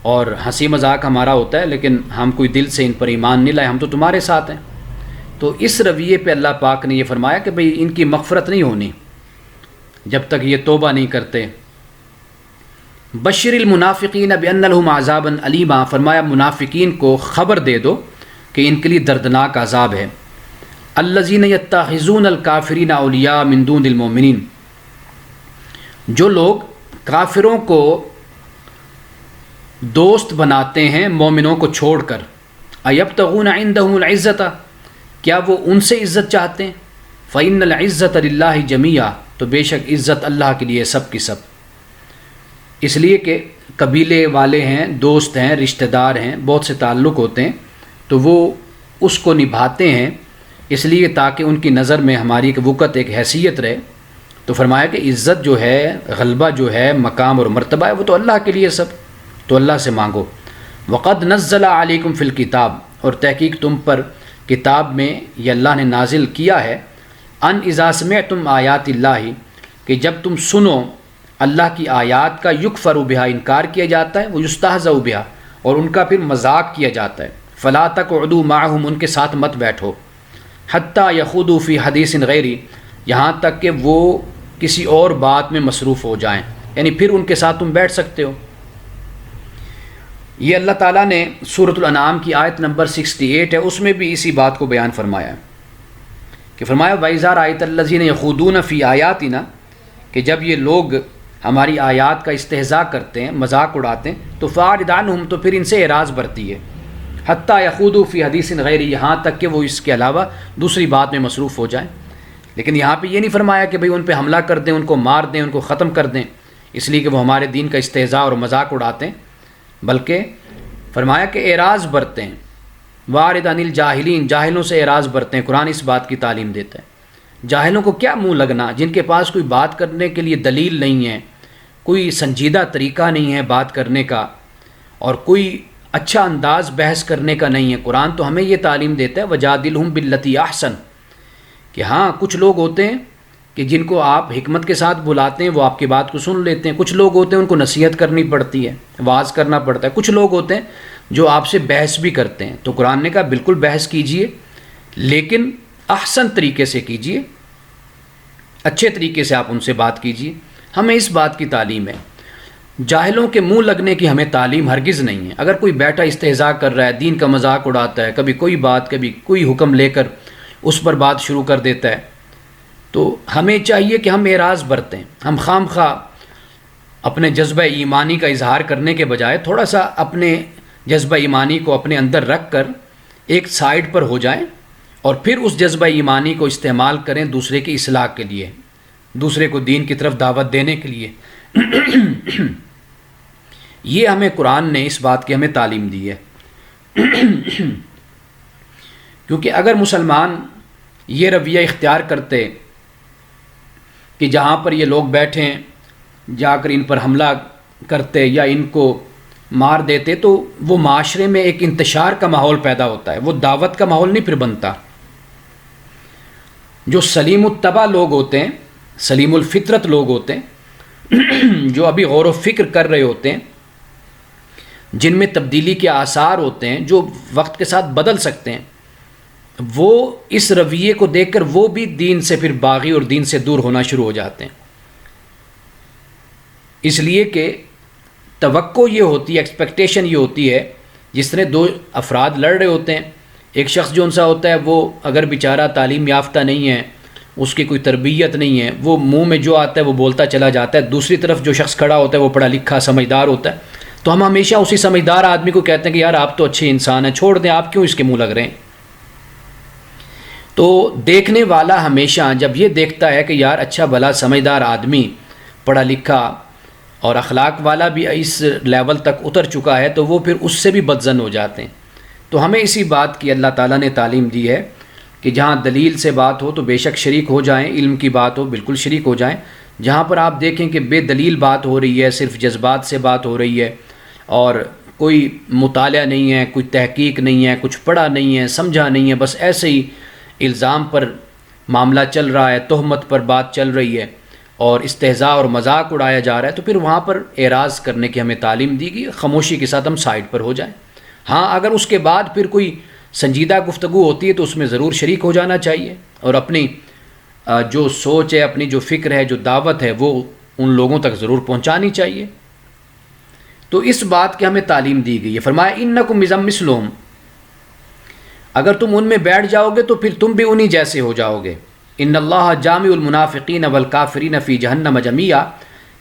اور ہنسی مذاق ہمارا ہوتا ہے، لیکن ہم کوئی دل سے ان پر ایمان نہیں لائے، ہم تو تمہارے ساتھ ہیں۔ تو اس رویے پہ اللہ پاک نے یہ فرمایا کہ بھئی ان کی مغفرت نہیں ہونی جب تک یہ توبہ نہیں کرتے۔ بشر المنافقین بان لهم عذابا الیما، فرمایا منافقین کو خبر دے دو کہ ان کے لیے دردناک عذاب ہے۔ الذین یتخذون الکافرین اولیاء من دون المؤمنین، جو لوگ کافروں کو دوست بناتے ہیں مومنوں کو چھوڑ کر، ایبتغون عندهم العزۃ، کیا وہ ان سے عزت چاہتے ہیں؟ فإن العزۃ للہ جمیعا، تو بے شک عزت اللہ کے لیے سب کی سب، اس لیے کہ قبیلے والے ہیں، دوست ہیں، رشتہ دار ہیں، بہت سے تعلق ہوتے ہیں، تو وہ اس کو نبھاتے ہیں اس لیے تاکہ ان کی نظر میں ہماری ایک وقت، ایک حیثیت رہے۔ تو فرمایا کہ عزت جو ہے، غلبہ جو ہے، مقام اور مرتبہ ہے، وہ تو اللہ کے لیے سب، تو اللہ سے مانگو۔ وقد نزل علیکم فی الکتاب، اور تحقیق تم پر کتاب میں یہ اللہ نے نازل کیا ہے، ان اذا سمعتم آیات اللہ، کہ جب تم سنو اللہ کی آیات کا، یکفر بہا، انکار کیا جاتا ہے، وہ یستہزأ بہا، اور ان کا پھر مذاق کیا جاتا ہے، فلا تقعدوا معهم، ان کے ساتھ مت بیٹھو، حتی یخوضوا فی حدیث غیری، یہاں تک کہ وہ کسی اور بات میں مصروف ہو جائیں، یعنی پھر ان کے ساتھ تم بیٹھ سکتے ہو۔ یہ اللہ تعالیٰ نے سورۃ الانعام کی آیت نمبر 68 ہے، اس میں بھی اسی بات کو بیان فرمایا ہے کہ فرمایا وَإِذَا رَأَيْتَ الَّذِينَ يَخُوضُونَ فِي آيَاتِنَا، کہ جب یہ لوگ ہماری آیات کا استہزاء کرتے ہیں، مذاق اڑاتے ہیں، تو فَأَعْرِضْ عَنْهُمْ، تو پھر ان سے اعراض برتی ہے، حتیٰ یخوضوا فی حدیث غیری، یہاں تک کہ وہ اس کے علاوہ دوسری بات میں مصروف ہو جائیں۔ لیکن یہاں پہ یہ نہیں فرمایا کہ بھئی ان پہ حملہ کر دیں، ان کو مار دیں، ان کو ختم کر دیں، اس لیے کہ وہ ہمارے دین کا استہزاء اور مذاق اڑاتے ہیں، بلکہ فرمایا کہ اعراض برتے ہیں، وَأَعْرِضْ عَنِ الْجَاهِلِينَ، جاہلوں سے اعراض برتے ہیں۔ قرآن اس بات کی تعلیم دیتا ہے، جاہلوں کو کیا منہ لگنا، جن کے پاس کوئی بات کرنے کے لیے دلیل نہیں ہے، کوئی سنجیدہ طریقہ نہیں ہے بات کرنے کا، اور کوئی اچھا انداز بحث کرنے کا نہیں ہے۔ قرآن تو ہمیں یہ تعلیم دیتا ہے وَجَادِلْهُمْ بِالَّتِي أَحْسَنُ، کہ ہاں کچھ لوگ ہوتے ہیں کہ جن کو آپ حکمت کے ساتھ بلاتے ہیں وہ آپ کی بات کو سن لیتے ہیں، کچھ لوگ ہوتے ہیں ان کو نصیحت کرنی پڑتی ہے، واعظ کرنا پڑتا ہے، کچھ لوگ ہوتے ہیں جو آپ سے بحث بھی کرتے ہیں۔ تو قرآن نے کہا بالکل بحث کیجئے، لیکن احسن طریقے سے کیجئے، اچھے طریقے سے آپ ان سے بات کیجیے. ہمیں اس بات کی تعلیم ہے. جاہلوں کے منہ لگنے کی ہمیں تعلیم ہرگز نہیں ہے. اگر کوئی بیٹھا استہزاء کر رہا ہے، دین کا مذاق اڑاتا ہے، کبھی کوئی بات، کبھی کوئی حکم لے کر اس پر بات شروع کر دیتا ہے، تو ہمیں چاہیے کہ ہم اعراض برتیں. ہم خام خواہ اپنے جذبہ ایمانی کا اظہار کرنے کے بجائے تھوڑا سا اپنے جذبہ ایمانی کو اپنے اندر رکھ کر ایک سائڈ پر ہو جائیں اور پھر اس جذبہ ایمانی کو استعمال کریں دوسرے کی اصلاح کے لیے، دوسرے کو دین کی طرف دعوت دینے کے لیے. یہ ہمیں قرآن نے اس بات کی ہمیں تعلیم دی ہے. کیونکہ اگر مسلمان یہ رویہ اختیار کرتے کہ جہاں پر یہ لوگ بیٹھیں جا کر ان پر حملہ کرتے یا ان کو مار دیتے، تو وہ معاشرے میں ایک انتشار کا ماحول پیدا ہوتا ہے، وہ دعوت کا ماحول نہیں پھر بنتا. جو سلیم الطبع لوگ ہوتے ہیں، سلیم الفطرت لوگ ہوتے ہیں، جو ابھی غور و فکر کر رہے ہوتے ہیں، جن میں تبدیلی کے آثار ہوتے ہیں، جو وقت کے ساتھ بدل سکتے ہیں، وہ اس رویے کو دیکھ کر وہ بھی دین سے پھر باغی اور دین سے دور ہونا شروع ہو جاتے ہیں. اس لیے کہ توقع یہ ہوتی ہے، ایکسپیکٹیشن یہ ہوتی ہے، جس طرح دو افراد لڑ رہے ہوتے ہیں، ایک شخص جو ان سا ہوتا ہے وہ اگر بیچارہ تعلیم یافتہ نہیں ہے، اس کی کوئی تربیت نہیں ہے، وہ منہ میں جو آتا ہے وہ بولتا چلا جاتا ہے. دوسری طرف جو شخص کھڑا ہوتا ہے وہ پڑھا لکھا سمجھدار ہوتا ہے. تو ہم ہمیشہ اسی سمجھدار آدمی کو کہتے ہیں کہ یار آپ تو اچھے انسان ہیں، چھوڑ دیں، آپ کیوں اس کے منہ لگ رہے ہیں. تو دیکھنے والا ہمیشہ جب یہ دیکھتا ہے کہ یار اچھا بھلا سمجھدار آدمی، پڑھا لکھا اور اخلاق والا بھی اس لیول تک اتر چکا ہے، تو وہ پھر اس سے بھی بدظن ہو جاتے ہیں. تو ہمیں اسی بات کی اللہ تعالیٰ نے تعلیم دی ہے کہ جہاں دلیل سے بات ہو تو بے شک شریک ہو جائیں، علم کی بات ہو بالکل شریک ہو جائیں. جہاں پر آپ دیکھیں کہ بے دلیل بات ہو رہی ہے، صرف جذبات سے بات ہو رہی ہے اور کوئی مطالعہ نہیں ہے، کوئی تحقیق نہیں ہے، کچھ پڑھا نہیں ہے، سمجھا نہیں ہے، بس ایسے ہی الزام پر معاملہ چل رہا ہے، تہمت پر بات چل رہی ہے اور استہزاء اور مذاق اڑایا جا رہا ہے، تو پھر وہاں پر اعراض کرنے کی ہمیں تعلیم دی گئی. خاموشی کے ساتھ ہم سائڈ پر ہو جائیں. ہاں اگر اس کے بعد پھر کوئی سنجیدہ گفتگو ہوتی ہے تو اس میں ضرور شریک ہو جانا چاہیے اور اپنی جو سوچ ہے، اپنی جو فکر ہے، جو دعوت ہے، وہ ان لوگوں تک ضرور پہنچانی چاہیے. تو اس بات کی ہمیں تعلیم دی گئی ہے. فرمایا انکم اذا مثلہم، اگر تم ان میں بیٹھ جاؤ گے تو پھر تم بھی انہی جیسے ہو جاؤ گے. ان اللہ جامع المنافقین والکافرین فی جہنم جمیعا،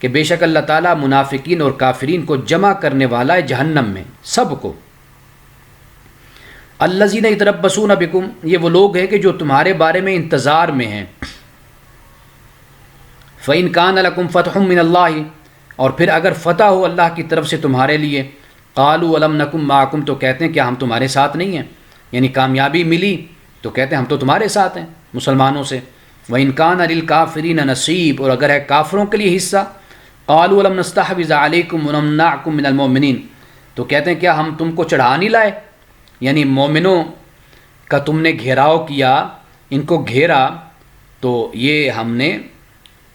کہ بے شک اللہ تعالیٰ منافقین اور کافرین کو جمع کرنے والا ہے جہنم میں، سب کو. الذین یتربصون بکم، یہ وہ لوگ ہیں کہ جو تمہارے بارے میں انتظار میں ہیں. فإن کان لکم فتح من اللہ، اور پھر اگر فتح ہو اللہ کی طرف سے تمہارے لیے، قالوا ولم نکن معکم، تو کہتے ہیں کیا ہم تمہارے ساتھ نہیں ہیں، یعنی کامیابی ملی تو کہتے ہیں ہم تو تمہارے ساتھ ہیں مسلمانوں سے. وإن کان للکافرین نصیب، اور اگر ہے کافروں کے لیے حصہ، قالوا ولم نستحوذ علیکم ونمنعکم من المؤمنین، تو کہتے ہیں کیا ہم تم کو چڑھا نہیں لائے، یعنی مومنوں کا تم نے گھیراؤ کیا، ان کو گھیرا، تو یہ ہم نے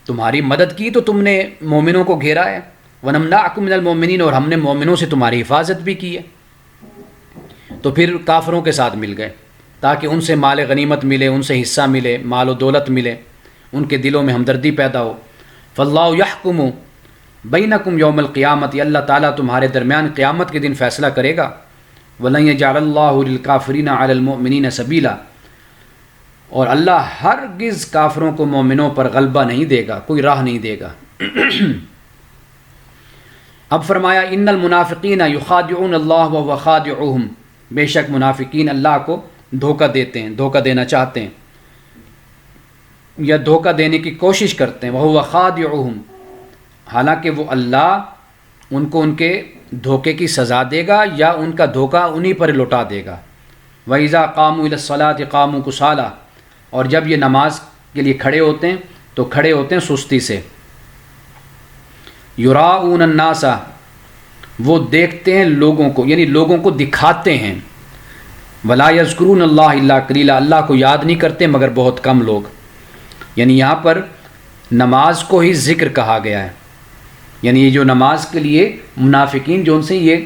تمہاری مدد کی تو تم نے مومنوں کو گھیرا ہے. وَنَمْنَعْكُمْ مِنَ الْمُؤْمِنِينَ، اور ہم نے مومنوں سے تمہاری حفاظت بھی کی ہے. تو پھر کافروں کے ساتھ مل گئے تاکہ ان سے مال غنیمت ملے، ان سے حصہ ملے، مال و دولت ملے، ان کے دلوں میں ہمدردی پیدا ہو. فَاللَّهُ يَحْكُمُ بَيْنَكُمْ يَوْمَ الْقِيَامَةِ، اللہ تعالیٰ تمہارے درمیان قیامت کے دن فیصلہ کرے گا. وَلَن يَجْعَلَ اللَّهُ لِلْكَافِرِينَ عَلَى الْمُؤْمِنِينَ سَبِيلًا، اور اللہ ہرگز کافروں کو مومنوں پر غلبہ نہیں دے گا، کوئی راہ نہیں دے گا. اب فرمایا ان المنافقین یخادعون اللہ وهو خادعهم، بے شک منافقین اللہ کو دھوکہ دیتے ہیں، دھوکہ دینا چاہتے ہیں یا دھوکہ دینے کی کوشش کرتے ہیں. وهو خادعهم، حالانکہ وہ اللہ ان کو ان کے دھوکے کی سزا دے گا یا ان کا دھوکہ انہی پر لوٹا دے گا. وَإِذَا قَامُوا إِلَى الصَّلَاةِ قَامُوا كُسَالَىٰ، اور جب یہ نماز کے لیے کھڑے ہوتے ہیں تو کھڑے ہوتے ہیں سستی سے. یراؤون الناس، وہ دیکھتے ہیں لوگوں کو، یعنی لوگوں کو دکھاتے ہیں. ولا یذکرون اللہ الا قلیلا، اللہ کو یاد نہیں کرتے مگر بہت کم لوگ. یعنی یہاں پر نماز کو ہی ذکر کہا گیا ہے. یعنی یہ جو نماز کے لیے منافقین جو ان سے یہ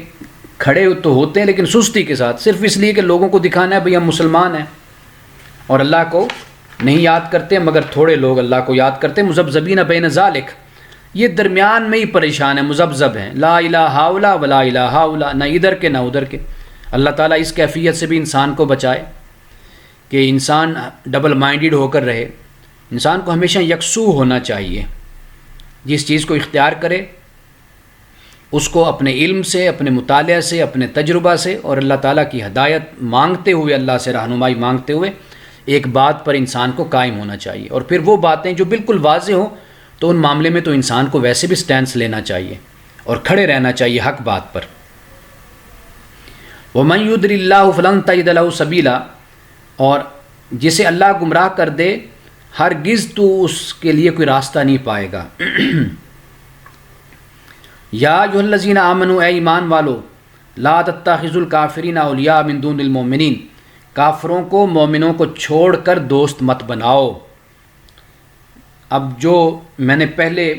کھڑے تو ہوتے ہیں لیکن سستی کے ساتھ، صرف اس لیے کہ لوگوں کو دکھانا ہے بھئی ہم مسلمان ہیں اور اللہ کو نہیں یاد کرتے مگر تھوڑے لوگ اللہ کو یاد کرتے. مذبذبین بین ذالک، یہ درمیان میں ہی پریشان ہے، مذبذب ہیں، لا الہ ہاؤلا ولا الہ ہاؤلا، نہ ادھر کے نہ ادھر کے. اللہ تعالیٰ اس کیفیت سے بھی انسان کو بچائے کہ انسان ڈبل مائنڈڈ ہو کر رہے. انسان کو ہمیشہ یکسو ہونا چاہیے، جس چیز کو اختیار کرے اس کو اپنے علم سے، اپنے مطالعہ سے، اپنے تجربہ سے اور اللہ تعالیٰ کی ہدایت مانگتے ہوئے، اللہ سے رہنمائی مانگتے ہوئے ایک بات پر انسان کو قائم ہونا چاہیے. اور پھر وہ باتیں جو بالکل واضح ہوں تو ان معاملے میں تو انسان کو ویسے بھی سٹینس لینا چاہیے اور کھڑے رہنا چاہیے حق بات پر. وَمَن يُضْلِلِ اللَّهُ فَلَن تَجِدَ لَهُ سَبِيلًا، اور جسے اللہ گمراہ کر دے ہرگز تو اس کے لیے کوئی راستہ نہیں پائے گا. یا ایھا الذین آمنوا، اے ایمان والو، لا تتخذوا الکافرین اولیاء من دون المؤمنین، کافروں کو مومنوں کو چھوڑ کر دوست مت بناؤ. اب جو میں نے پہلے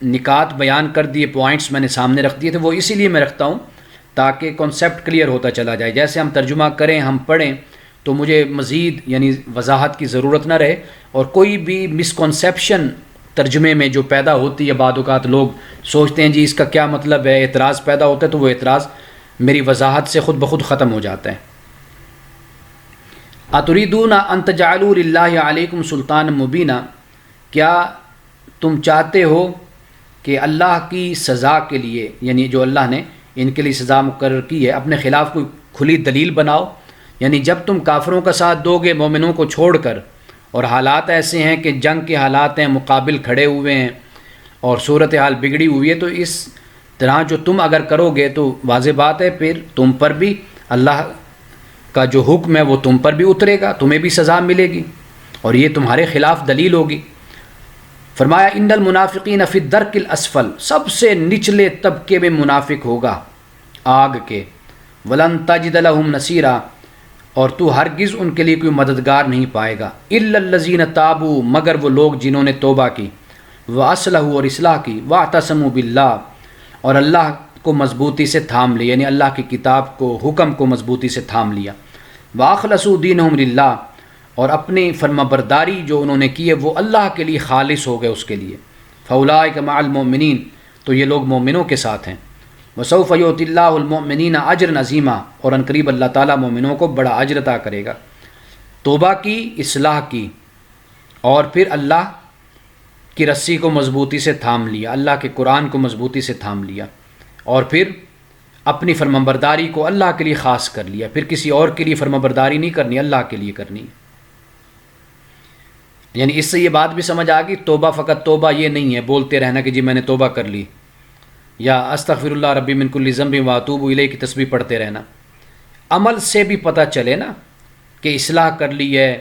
نکات بیان کر دیے، پوائنٹس میں نے سامنے رکھ دیے تھے، وہ اسی لیے میں رکھتا ہوں تاکہ کنسیپٹ کلیئر ہوتا چلا جائے. جیسے ہم ترجمہ کریں، ہم پڑھیں تو مجھے مزید یعنی وضاحت کی ضرورت نہ رہے، اور کوئی بھی مسکنسیپشن ترجمے میں جو پیدا ہوتی ہے، بعض اوقات لوگ سوچتے ہیں جی اس کا کیا مطلب ہے، اعتراض پیدا ہوتا ہے، تو وہ اعتراض میری وضاحت سے خود بخود ختم ہو جاتا ہے. اتریدون ان تجعلوا للہ علیکم سلطانا مبینا، کیا تم چاہتے ہو کہ اللہ کی سزا کے لیے، یعنی جو اللہ نے ان کے لیے سزا مقرر کی ہے، اپنے خلاف کوئی کھلی دلیل بناؤ. یعنی جب تم کافروں کا ساتھ دو گے مومنوں کو چھوڑ کر، اور حالات ایسے ہیں کہ جنگ کے حالات ہیں، مقابل کھڑے ہوئے ہیں اور صورتحال بگڑی ہوئی ہے، تو اس طرح جو تم اگر کرو گے تو واضح بات ہے پھر تم پر بھی اللہ کا جو حکم ہے وہ تم پر بھی اترے گا، تمہیں بھی سزا ملے گی، اور یہ تمہارے خلاف دلیل ہوگی. فرمایا ان المنافقین فی الدرک الاسفل، سب سے نچلے طبقے میں منافق ہوگا آگ کے. ولن تجد لہم نصیرا، اور تو ہرگز ان کے لیے کوئی مددگار نہیں پائے گا. الا الذین تابوا، مگر وہ لوگ جنہوں نے توبہ کی، واصلحوا، اور اصلاح کی، واعتصموا باللہ، اور اللہ کو مضبوطی سے تھام لیا، یعنی اللہ کی کتاب کو، حکم کو مضبوطی سے تھام لیا. واخلصوا دینہم للہ، اور اپنی فرما برداری جو انہوں نے کی ہے وہ اللہ کے لیے خالص ہو گئے اس کے لیے. فاولئک مع المؤمنین، تو یہ لوگ مومنوں کے ساتھ ہیں. وسوف یؤتی اللہ المؤمنین اجرا عظیما، اور ان قریب اللہ تعالیٰ مومنوں کو بڑا اجر عطا کرے گا. توبہ کی، اصلاح کی، اور پھر اللہ کی رسی کو مضبوطی سے تھام لیا، اللہ کے قرآن کو مضبوطی سے تھام لیا، اور پھر اپنی فرمانبرداری کو اللہ کے لیے خاص کر لیا. پھر کسی اور کے لیے فرمانبرداری نہیں کرنی، اللہ کے لیے کرنی. یعنی اس سے یہ بات بھی سمجھ آ گئی، توبہ فقط توبہ یہ نہیں ہے بولتے رہنا کہ جی میں نے توبہ کر لی، یا استغفر اللہ ربی من کل ذنب واتوب الیہ کی تسبیح پڑھتے رہنا. عمل سے بھی پتہ چلے نا کہ اصلاح کر لی ہے،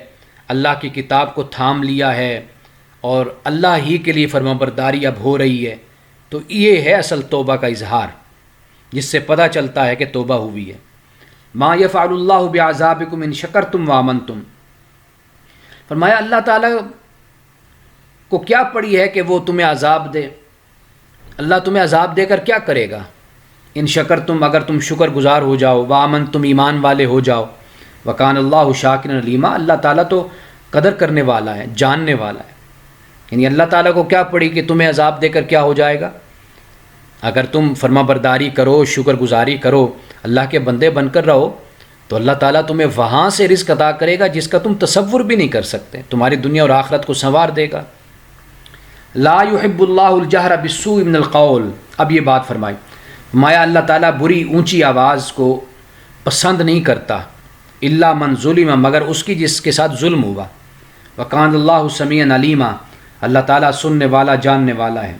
اللہ کی کتاب کو تھام لیا ہے، اور اللہ ہی کے لیے فرمانبرداری اب ہو رہی ہے. تو یہ ہے اصل توبہ کا اظہار، جس سے پتہ چلتا ہے کہ توبہ ہوئی ہے. ما یفعل اللہ بعذابکم ان شکرتم وآمنتم، فرمایا اللہ تعالیٰ کو کیا پڑی ہے کہ وہ تمہیں عذاب دے، اللہ تمہیں عذاب دے کر کیا کرے گا. ان شکرتم، اگر تم شکر گزار ہو جاؤ، وآمنتم، ایمان والے ہو جاؤ. وکان اللہ شاکرا علیما، اللہ تعالیٰ تو قدر کرنے والا ہے، جاننے والا ہے. یعنی اللہ تعالیٰ کو کیا پڑی کہ تمہیں عذاب دے کر کیا ہو جائے گا. اگر تم فرما برداری کرو، شکر گزاری کرو، اللہ کے بندے بن کر رہو، تو اللہ تعالیٰ تمہیں وہاں سے رزق عطا کرے گا جس کا تم تصور بھی نہیں کر سکتے، تمہاری دنیا اور آخرت کو سنوار دے گا. لا يحب اللہ الجہر بالسوء من القول، اب یہ بات فرمایا اللہ تعالیٰ بری اونچی آواز کو پسند نہیں کرتا. الا من ظلم، مگر اس کی جس کے ساتھ ظلم ہوا. وکان اللہ سمیعا علیما، اللہ تعالیٰ سننے والا، جاننے والا ہے.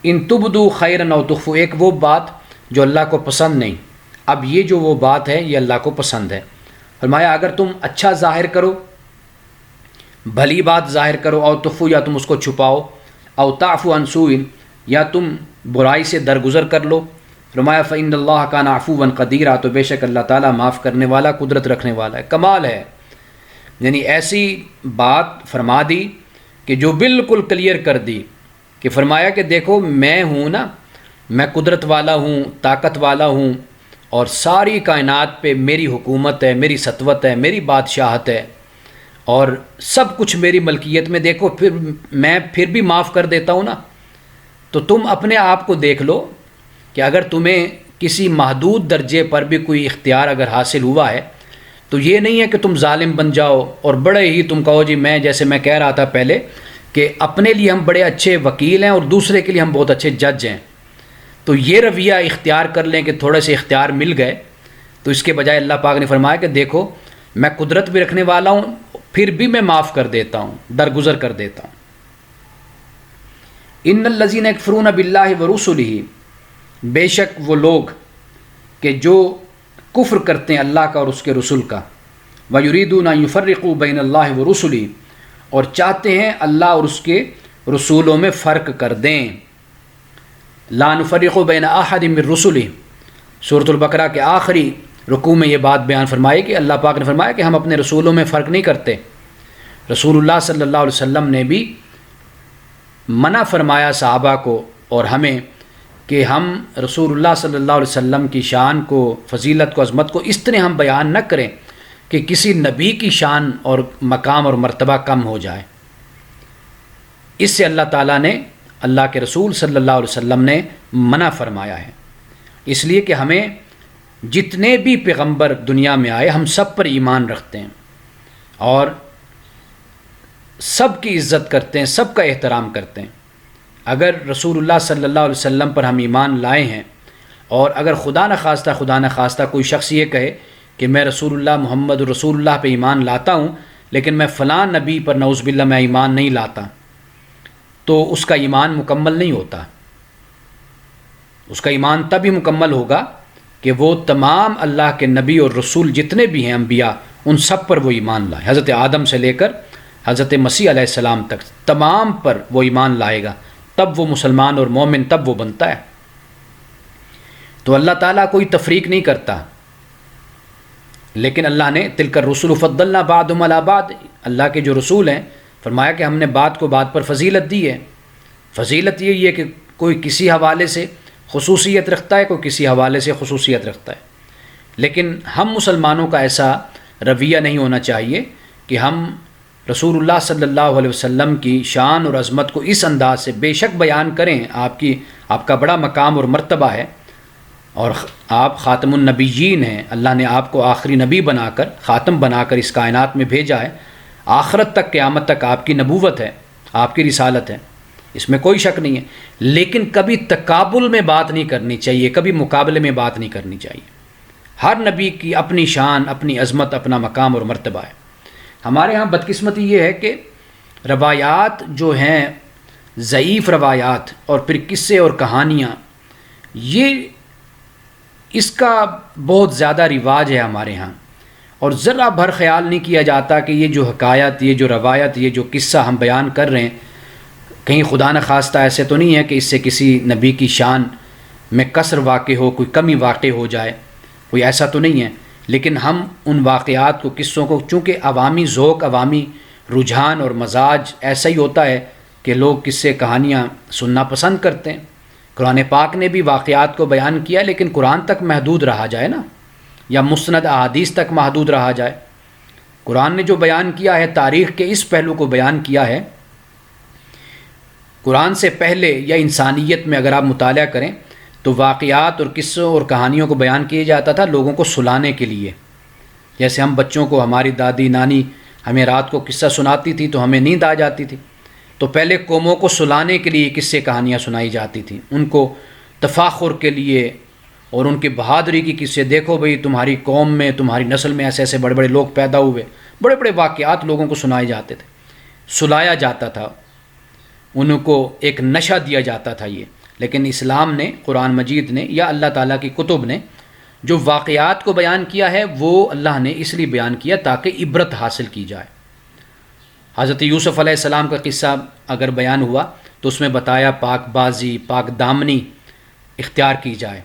ان تبدو خیرا او تخفوا، ایک وہ بات جو اللہ کو پسند نہیں. اب یہ جو وہ بات ہے یہ اللہ کو پسند ہے. فرمایا اگر تم اچھا ظاہر کرو، بھلی بات ظاہر کرو، او تخفوا، یا تم اس کو چھپاؤ، او تعفو عن سوء، یا تم برائی سے درگزر کر لو. فرمایا فإن اللہ کان عفوا قدیرا، تو بے شک اللہ تعالیٰ معاف کرنے والا، قدرت رکھنے والا ہے. کمال ہے، یعنی ایسی بات فرما دی کہ جو بالکل کلیئر کر دی، کہ فرمایا کہ دیکھو میں ہوں نا، میں قدرت والا ہوں، طاقت والا ہوں، اور ساری کائنات پہ میری حکومت ہے، میری سطوت ہے، میری بادشاہت ہے، اور سب کچھ میری ملکیت میں، دیکھو پھر میں پھر بھی معاف کر دیتا ہوں نا. تو تم اپنے آپ کو دیکھ لو کہ اگر تمہیں کسی محدود درجے پر بھی کوئی اختیار اگر حاصل ہوا ہے تو یہ نہیں ہے کہ تم ظالم بن جاؤ اور بڑے ہی تم کہو جی میں، جیسے میں کہہ رہا تھا پہلے کہ اپنے لیے ہم بڑے اچھے وکیل ہیں اور دوسرے کے لیے ہم بہت اچھے جج ہیں. تو یہ رویہ اختیار کر لیں کہ تھوڑے سے اختیار مل گئے، تو اس کے بجائے اللہ پاک نے فرمایا کہ دیکھو میں قدرت بھی رکھنے والا ہوں، پھر بھی میں معاف کر دیتا ہوں، درگزر کر دیتا ہوں. ان الذین یکفرون باللہ ورسلہ، بے شک وہ لوگ کہ جو کفر کرتے ہیں اللہ کا اور اس کے رسول کا، وَيُرِيدُونَ أَن يُفَرِّقُوا بَيْنَ اللَّهِ وَرُسُلِهِ، اور چاہتے ہیں اللہ اور اس کے رسولوں میں فرق کر دیں. لا نفرق بین احد من رسلہ، سورۃ البقرہ کے آخری رکوع میں یہ بات بیان فرمائی کہ اللہ پاک نے فرمایا کہ ہم اپنے رسولوں میں فرق نہیں کرتے. رسول اللہ صلی اللہ علیہ وسلم نے بھی منع فرمایا صحابہ کو اور ہمیں کہ ہم رسول اللہ صلی اللہ علیہ وسلم کی شان کو، فضیلت کو، عظمت کو اس طرح ہم بیان نہ کریں کہ کسی نبی کی شان اور مقام اور مرتبہ کم ہو جائے. اس سے اللہ تعالیٰ نے، اللہ کے رسول صلی اللہ علیہ وسلم نے منع فرمایا ہے. اس لیے کہ ہمیں جتنے بھی پیغمبر دنیا میں آئے ہم سب پر ایمان رکھتے ہیں اور سب کی عزت کرتے ہیں، سب کا احترام کرتے ہیں. اگر رسول اللہ صلی اللہ علیہ وسلم پر ہم ایمان لائے ہیں اور اگر خدا نخواستہ کوئی شخص یہ کہے کہ میں رسول اللہ محمد رسول اللہ پہ ایمان لاتا ہوں لیکن میں فلاں نبی پر نعوذ باللہ میں ایمان نہیں لاتا، تو اس کا ایمان مکمل نہیں ہوتا. اس کا ایمان تب ہی مکمل ہوگا کہ وہ تمام اللہ کے نبی اور رسول جتنے بھی ہیں انبیاء، ان سب پر وہ ایمان لائے. حضرت آدم سے لے کر حضرت مسیح علیہ السلام تک تمام پر وہ ایمان لائے گا، تب وہ مسلمان اور مومن، تب وہ بنتا ہے. تو اللہ تعالیٰ کوئی تفریق نہیں کرتا، لیکن اللہ نے تلک الرسل فضلنا بعضهم علی بعض، اللہ کے جو رسول ہیں فرمایا کہ ہم نے بعد کو بعد پر فضیلت دی ہے. فضیلت یہی ہے کہ کوئی کسی حوالے سے خصوصیت رکھتا ہے، کوئی کسی حوالے سے خصوصیت رکھتا ہے. لیکن ہم مسلمانوں کا ایسا رویہ نہیں ہونا چاہیے کہ ہم رسول اللہ صلی اللہ علیہ وسلم کی شان اور عظمت کو اس انداز سے بے شک بیان کریں. آپ کا بڑا مقام اور مرتبہ ہے اور آپ خاتم النبیین ہیں، اللہ نے آپ کو آخری نبی بنا کر، خاتم بنا کر اس کائنات میں بھیجا ہے. آخرت تک، قیامت تک آپ کی نبوت ہے، آپ کی رسالت ہے، اس میں کوئی شک نہیں ہے. لیکن کبھی تقابل میں بات نہیں کرنی چاہیے، کبھی مقابلے میں بات نہیں کرنی چاہیے. ہر نبی کی اپنی شان، اپنی عظمت، اپنا مقام اور مرتبہ ہے. ہمارے ہاں بدقسمتی یہ ہے کہ روایات جو ہیں، ضعیف روایات اور پھر قصے اور کہانیاں، یہ اس کا بہت زیادہ رواج ہے ہمارے ہاں، اور ذرا بھر خیال نہیں کیا جاتا کہ یہ جو حکایت، یہ جو روایت، یہ جو قصہ ہم بیان کر رہے ہیں، کہیں خدا نخواستہ ایسے تو نہیں ہے کہ اس سے کسی نبی کی شان میں کسر واقع ہو، کوئی کمی واقع ہو جائے، کوئی ایسا تو نہیں ہے. لیکن ہم ان واقعات کو، قصوں کو، چونکہ عوامی ذوق، عوامی رجحان اور مزاج ایسا ہی ہوتا ہے کہ لوگ قصے کہانیاں سننا پسند کرتے ہیں. قرآن پاک نے بھی واقعات کو بیان کیا لیکن قرآن تک محدود رہا جائے نا، یا مستند احادیث تک محدود رہا جائے. قرآن نے جو بیان کیا ہے، تاریخ کے اس پہلو کو بیان کیا ہے. قرآن سے پہلے یا انسانیت میں اگر آپ مطالعہ کریں تو واقعات اور قصوں اور کہانیوں کو بیان کیا جاتا تھا لوگوں کو سلانے کے لیے. جیسے ہم بچوں کو، ہماری دادی نانی ہمیں رات کو قصہ سناتی تھی تو ہمیں نیند آ جاتی تھی، تو پہلے قوموں کو سلانے کے لیے قصے کہانیاں سنائی جاتی تھیں، ان کو تفاخر کے لیے اور ان کی بہادری کی قصے. دیکھو بھئی تمہاری قوم میں، تمہاری نسل میں ایسے ایسے بڑے بڑے لوگ پیدا ہوئے، بڑے بڑے واقعات لوگوں کو سنائے جاتے تھے، سلایا جاتا تھا، ان کو ایک نشہ دیا جاتا تھا. یہ لیکن اسلام نے، قرآن مجید نے یا اللہ تعالیٰ کی کتب نے جو واقعات کو بیان کیا ہے وہ اللہ نے اس لیے بیان کیا تاکہ عبرت حاصل کی جائے. حضرت یوسف علیہ السلام کا قصہ اگر بیان ہوا تو اس میں بتایا پاک بازی، پاک دامنی اختیار کی جائے.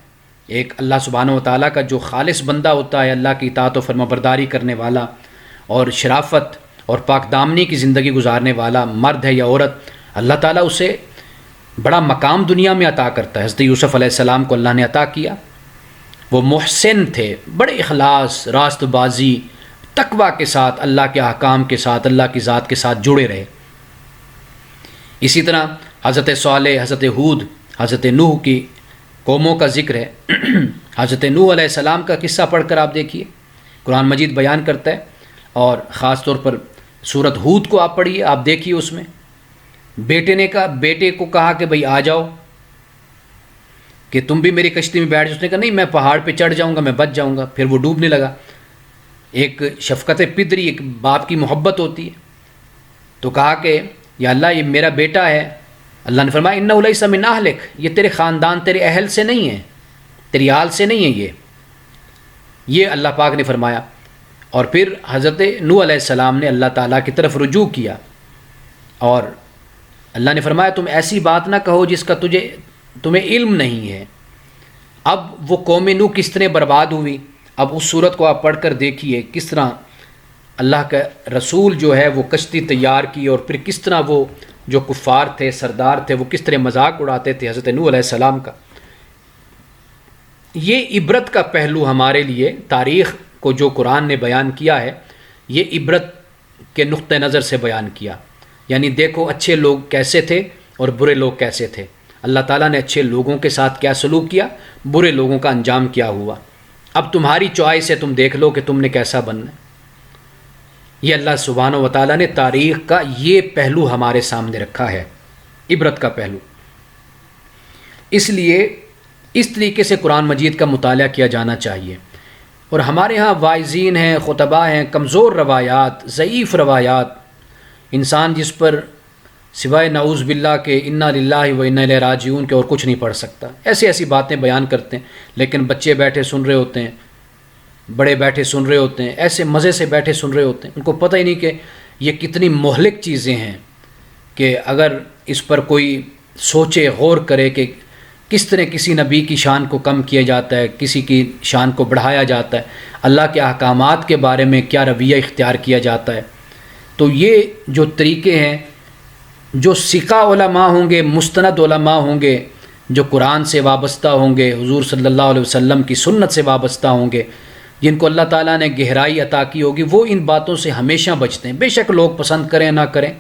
ایک اللہ سبحانہ و تعالیٰ کا جو خالص بندہ ہوتا ہے، اللہ کی اطاعت و فرما برداری کرنے والا اور شرافت اور پاک دامنی کی زندگی گزارنے والا مرد ہے یا عورت، اللہ تعالیٰ اسے بڑا مقام دنیا میں عطا کرتا ہے. حضرت یوسف علیہ السلام کو اللہ نے عطا کیا. وہ محسن تھے، بڑے اخلاص، راست بازی، تقوی کے ساتھ، اللہ کے احکام کے ساتھ، اللہ کی ذات کے ساتھ جڑے رہے۔ اسی طرح حضرت صالح، حضرت ہود، حضرت نوح کی قوموں کا ذکر ہے۔ حضرت نوح علیہ السلام کا قصہ پڑھ کر آپ دیکھیے، قرآن مجید بیان کرتا ہے، اور خاص طور پر سورۃ ہود کو آپ پڑھیے، آپ دیکھیے اس میں بیٹے کو کہا کہ بھئی آ جاؤ کہ تم بھی میری کشتی میں بیٹھ جاؤ۔ اس نے کہا نہیں، میں پہاڑ پہ چڑھ جاؤں گا، میں بچ جاؤں گا، پھر وہ ڈوبنے لگا۔ ایک شفقت پدری، ایک باپ کی محبت ہوتی ہے، تو کہا کہ یا اللہ یہ میرا بیٹا ہے۔ اللہ نے فرمایا انہ لیس من اہلک، یہ تیرے خاندان، تیرے اہل سے نہیں ہے، تیری آل سے نہیں ہے یہ اللہ پاک نے فرمایا۔ اور پھر حضرت نوح علیہ السلام نے اللہ تعالیٰ کی طرف رجوع کیا، اور اللہ نے فرمایا تم ایسی بات نہ کہو جس کا تمہیں علم نہیں ہے۔ اب وہ قوم نوح کس طرح برباد ہوئی، اب اس صورت کو آپ پڑھ کر دیکھیے کس طرح اللہ کا رسول جو ہے وہ کشتی تیار کی، اور پھر کس طرح وہ جو کفار تھے، سردار تھے، وہ کس طرح مذاق اڑاتے تھے حضرت نوح علیہ السلام کا۔ یہ عبرت کا پہلو ہمارے لیے، تاریخ کو جو قرآن نے بیان کیا ہے، یہ عبرت کے نقطہ نظر سے بیان کیا، یعنی دیکھو اچھے لوگ کیسے تھے اور برے لوگ کیسے تھے۔ اللہ تعالیٰ نے اچھے لوگوں کے ساتھ کیا سلوک کیا، برے لوگوں کا انجام کیا ہوا۔ اب تمہاری چوائس ہے، تم دیکھ لو کہ تم نے کیسا بننا ہے۔ یہ اللہ سبحانہ و تعالیٰ نے تاریخ کا یہ پہلو ہمارے سامنے رکھا ہے، عبرت کا پہلو۔ اس لیے اس طریقے سے قرآن مجید کا مطالعہ کیا جانا چاہیے۔ اور ہمارے ہاں واعظین ہیں، خطباء ہیں، کمزور روایات، ضعیف روایات، انسان جس پر سوائے نعوذ باللہ کے انا للہ و انا الیہ راجعون کے اور کچھ نہیں پڑھ سکتا، ایسی باتیں بیان کرتے ہیں، لیکن بچے بیٹھے سن رہے ہوتے ہیں، بڑے بیٹھے سن رہے ہوتے ہیں، ایسے مزے سے بیٹھے سن رہے ہوتے ہیں، ان کو پتہ ہی نہیں کہ یہ کتنی مہلک چیزیں ہیں، کہ اگر اس پر کوئی سوچے، غور کرے کہ کس طرح کسی نبی کی شان کو کم کیا جاتا ہے، کسی کی شان کو بڑھایا جاتا ہے، اللہ کے احکامات کے بارے میں کیا رویہ اختیار کیا جاتا ہے، تو یہ جو طریقے ہیں، جو ثقہ علماء ہوں گے، مستند علماء ہوں گے، جو قرآن سے وابستہ ہوں گے، حضور صلی اللہ علیہ وسلم کی سنت سے وابستہ ہوں گے، جن کو اللہ تعالیٰ نے گہرائی عطا کی ہوگی، وہ ان باتوں سے ہمیشہ بچتے ہیں۔ بے شک لوگ پسند کریں نہ کریں،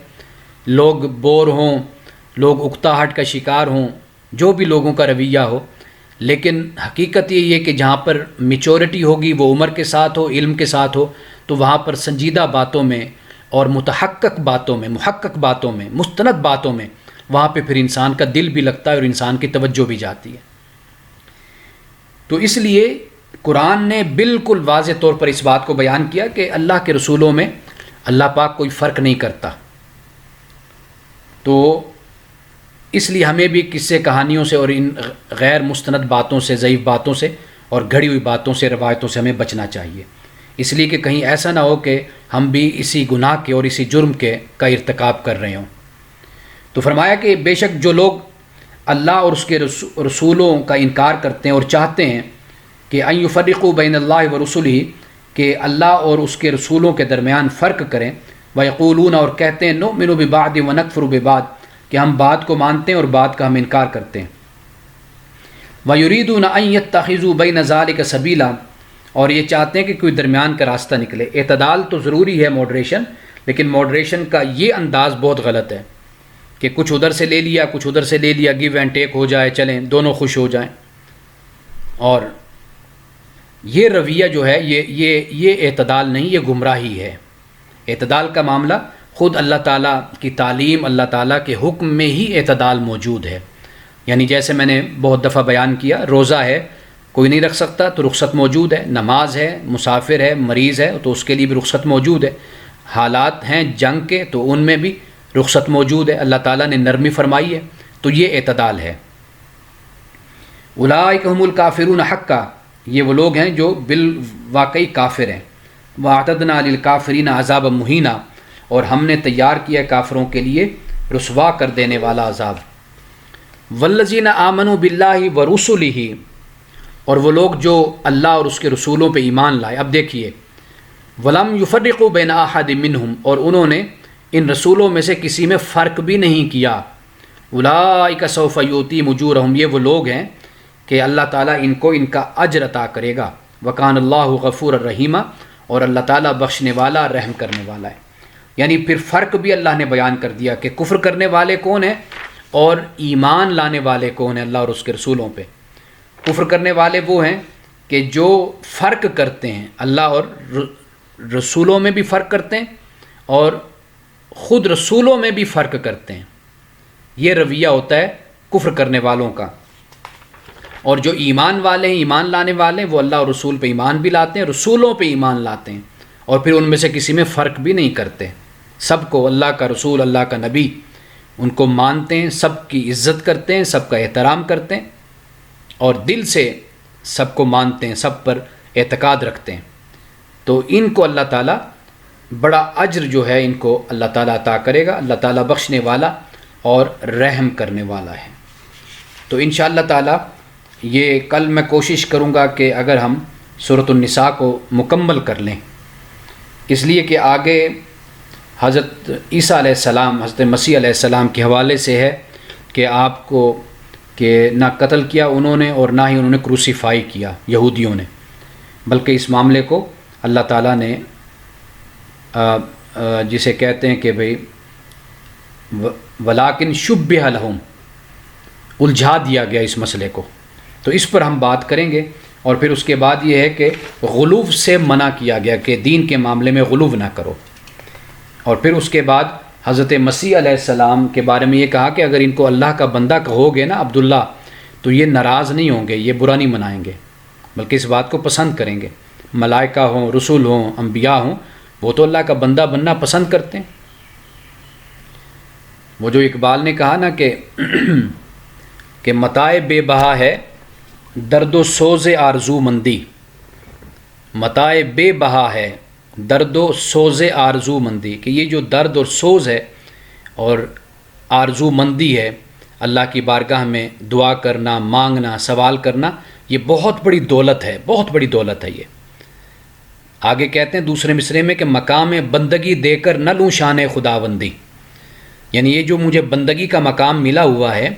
لوگ بور ہوں، لوگ اکتاہٹ کا شکار ہوں، جو بھی لوگوں کا رویہ ہو، لیکن حقیقت یہ ہے کہ جہاں پر میچورٹی ہوگی، وہ عمر کے ساتھ ہو، علم کے ساتھ ہو، تو وہاں پر سنجیدہ باتوں میں اور متحقق باتوں میں، محقق باتوں میں، مستند باتوں میں، وہاں پہ پھر انسان کا دل بھی لگتا ہے اور انسان کی توجہ بھی جاتی ہے۔ تو اس لیے قرآن نے بالکل واضح طور پر اس بات کو بیان کیا کہ اللہ کے رسولوں میں اللہ پاک کوئی فرق نہیں کرتا۔ تو اس لیے ہمیں بھی قصے کہانیوں سے اور ان غیر مستند باتوں سے، ضعیف باتوں سے اور گھڑی ہوئی باتوں سے، روایتوں سے ہمیں بچنا چاہیے، اس لیے کہ کہیں ایسا نہ ہو کہ ہم بھی اسی گناہ کے اور اسی جرم کا ارتکاب کر رہے ہوں۔ تو فرمایا کہ بے شک جو لوگ اللہ اور اس کے رسولوں کا انکار کرتے ہیں اور چاہتے ہیں کہ ان یفرقوا بین اللہ و رسلہ، کہ اللہ اور اس کے رسولوں کے درمیان فرق کریں، ویقولون، اور کہتے ہیں نؤمن ببعض ونکفر ببعض، کہ ہم بات کو مانتے ہیں اور بات کا ہم انکار کرتے ہیں، ویریدون ان یتخذوا بین ذلک سبیلا، اور یہ چاہتے ہیں کہ کوئی درمیان کا راستہ نکلے۔ اعتدال تو ضروری ہے، ماڈریشن، لیکن ماڈریشن کا یہ انداز بہت غلط ہے کہ کچھ ادھر سے لے لیا، کچھ ادھر سے لے لیا، گیو اینڈ ٹیک ہو جائے، چلیں دونوں خوش ہو جائیں۔ اور یہ رویہ جو ہے یہ اعتدال نہیں، یہ گمراہی ہے۔ اعتدال کا معاملہ خود اللہ تعالیٰ کی تعلیم، اللہ تعالیٰ کے حکم میں ہی اعتدال موجود ہے۔ یعنی جیسے میں نے بہت دفعہ بیان کیا، روزہ ہے، کوئی نہیں رکھ سکتا تو رخصت موجود ہے، نماز ہے، مسافر ہے، مریض ہے تو اس کے لیے بھی رخصت موجود ہے، حالات ہیں جنگ کے تو ان میں بھی رخصت موجود ہے، اللہ تعالیٰ نے نرمی فرمائی ہے، تو یہ اعتدال ہے۔ اولئک هم الکافرون حقا، یہ وہ لوگ ہیں جو بالواقعی کافر ہیں۔ واعتدنا للکافرین عذابا مہینا، اور ہم نے تیار کیا کافروں کے لیے رسوا کر دینے والا عذاب۔ والذین آمنوا باللہ ورسلہ، اور وہ لوگ جو اللہ اور اس کے رسولوں پہ ایمان لائے۔ اب دیکھیے، ولم یفرقوا بین احد منہم، اور انہوں نے ان رسولوں میں سے کسی میں فرق بھی نہیں کیا۔ اولئک سوف یؤتیہم اجورہم، یہ وہ لوگ ہیں کہ اللہ تعالیٰ ان کو ان کا اجر عطا کرے گا۔ وکان اللہ غفور الرحیمہ، اور اللہ تعالیٰ بخشنے والا رحم کرنے والا ہے۔ یعنی پھر فرق بھی اللہ نے بیان کر دیا کہ کفر کرنے والے کون ہیں اور ایمان لانے والے کون ہیں اللہ اور اس کے رسولوں پہ۔ کفر کرنے والے وہ ہیں کہ جو فرق کرتے ہیں اللہ اور رسولوں میں بھی فرق کرتے ہیں اور خود رسولوں میں بھی فرق کرتے ہیں، یہ رویہ ہوتا ہے کفر کرنے والوں کا۔ اور جو ایمان والے ہیں، ایمان لانے والے ہیں، وہ اللہ اور رسول پہ ایمان بھی لاتے ہیں، رسولوں پہ ایمان لاتے ہیں، اور پھر ان میں سے کسی میں فرق بھی نہیں کرتے، سب کو اللہ کا رسول، اللہ کا نبی ان کو مانتے ہیں، سب کی عزت کرتے ہیں، سب کا احترام کرتے ہیں اور دل سے سب کو مانتے ہیں، سب پر اعتقاد رکھتے ہیں۔ تو ان کو اللہ تعالیٰ بڑا اجر جو ہے ان کو اللہ تعالیٰ عطا کرے گا۔ اللہ تعالیٰ بخشنے والا اور رحم کرنے والا ہے۔ تو انشاءاللہ تعالیٰ یہ کل میں کوشش کروں گا کہ اگر ہم سورۃ النساء کو مکمل کر لیں، اس لیے کہ آگے حضرت عیسیٰ علیہ السلام، حضرت مسیح علیہ السلام کے حوالے سے ہے کہ آپ کو کہ نہ قتل کیا انہوں نے اور نہ ہی انہوں نے کروسیفائی کیا یہودیوں نے، بلکہ اس معاملے کو اللہ تعالیٰ نے جسے کہتے ہیں کہ بھئی ولیکن شبہ لہم، الجھا دیا گیا اس مسئلے کو۔ تو اس پر ہم بات کریں گے، اور پھر اس کے بعد یہ ہے کہ غلو سے منع کیا گیا کہ دین کے معاملے میں غلو نہ کرو، اور پھر اس کے بعد حضرت مسیح علیہ السلام کے بارے میں یہ کہا کہ اگر ان کو اللہ کا بندہ کہو گے نا عبداللہ، تو یہ ناراض نہیں ہوں گے، یہ برا نہیں منائیں گے، بلکہ اس بات کو پسند کریں گے۔ ملائکہ ہوں، رسول ہوں، انبیاء ہوں، وہ تو اللہ کا بندہ بننا پسند کرتے ہیں۔ وہ جو اقبال نے کہا نا کہ متاع بے بہا ہے درد و سوز آرزو مندی، متاع بے بہا ہے درد و سوز آرزو مندی، کہ یہ جو درد اور سوز ہے اور آرزو مندی ہے، اللہ کی بارگاہ میں دعا کرنا، مانگنا، سوال کرنا، یہ بہت بڑی دولت ہے، بہت بڑی دولت ہے۔ یہ آگے کہتے ہیں دوسرے مصرے میں کہ مقام بندگی دے کر نہ لوں شان خداوندی، یعنی یہ جو مجھے بندگی کا مقام ملا ہوا ہے،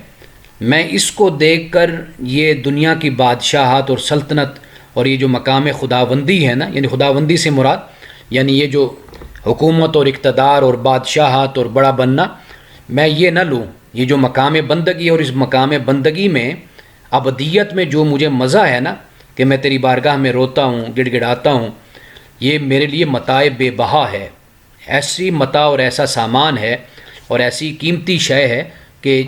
میں اس کو دیکھ کر یہ دنیا کی بادشاہت اور سلطنت اور یہ جو مقام خداوندی ہے نا، یعنی خداوندی سے مراد یعنی یہ جو حکومت اور اقتدار اور بادشاہت اور بڑا بننا، میں یہ نہ لوں، یہ جو مقام بندگی اور اس مقام بندگی میں ابدیت میں جو مجھے مزہ ہے نا کہ میں تیری بارگاہ میں روتا ہوں، گڑ گڑاتا ہوں، یہ میرے لیے متاع بے بہا ہے، ایسی متاع اور ایسا سامان ہے اور ایسی قیمتی شے ہے کہ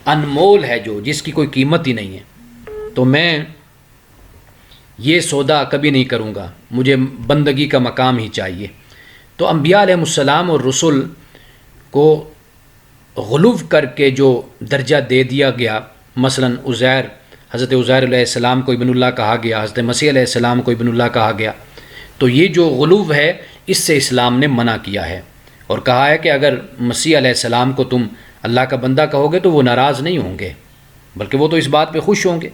انمول ہے، جو جس کی کوئی قیمت ہی نہیں ہے۔ تو میں یہ سودا کبھی نہیں کروں گا، مجھے بندگی کا مقام ہی چاہیے۔ تو انبیاء علیہ السلام اور رسل کو غلو کر کے جو درجہ دے دیا گیا، مثلا حضرت عزیر علیہ السلام کو ابن اللہ کہا گیا، حضرت مسیح علیہ السلام کو ابن اللہ کہا گیا، تو یہ جو غلو ہے اس سے اسلام نے منع کیا ہے اور کہا ہے کہ اگر مسیح علیہ السلام کو تم اللہ کا بندہ کہو گے تو وہ ناراض نہیں ہوں گے، بلکہ وہ تو اس بات پہ خوش ہوں گے،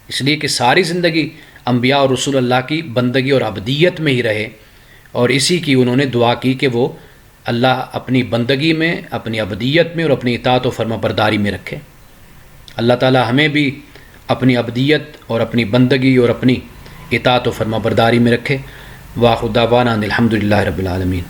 اس لیے کہ ساری زندگی انبیاء اور رسول اللہ کی بندگی اور عبدیت میں ہی رہے، اور اسی کی انہوں نے دعا کی کہ وہ اللہ اپنی بندگی میں، اپنی عبدیت میں اور اپنی اطاعت و فرما برداری میں رکھے۔ اللہ تعالی ہمیں بھی اپنی عبدیت اور اپنی بندگی اور اپنی اطاعت و فرما برداری میں رکھے۔ وآخر دعوانا ان الحمد للہ رب العالمین۔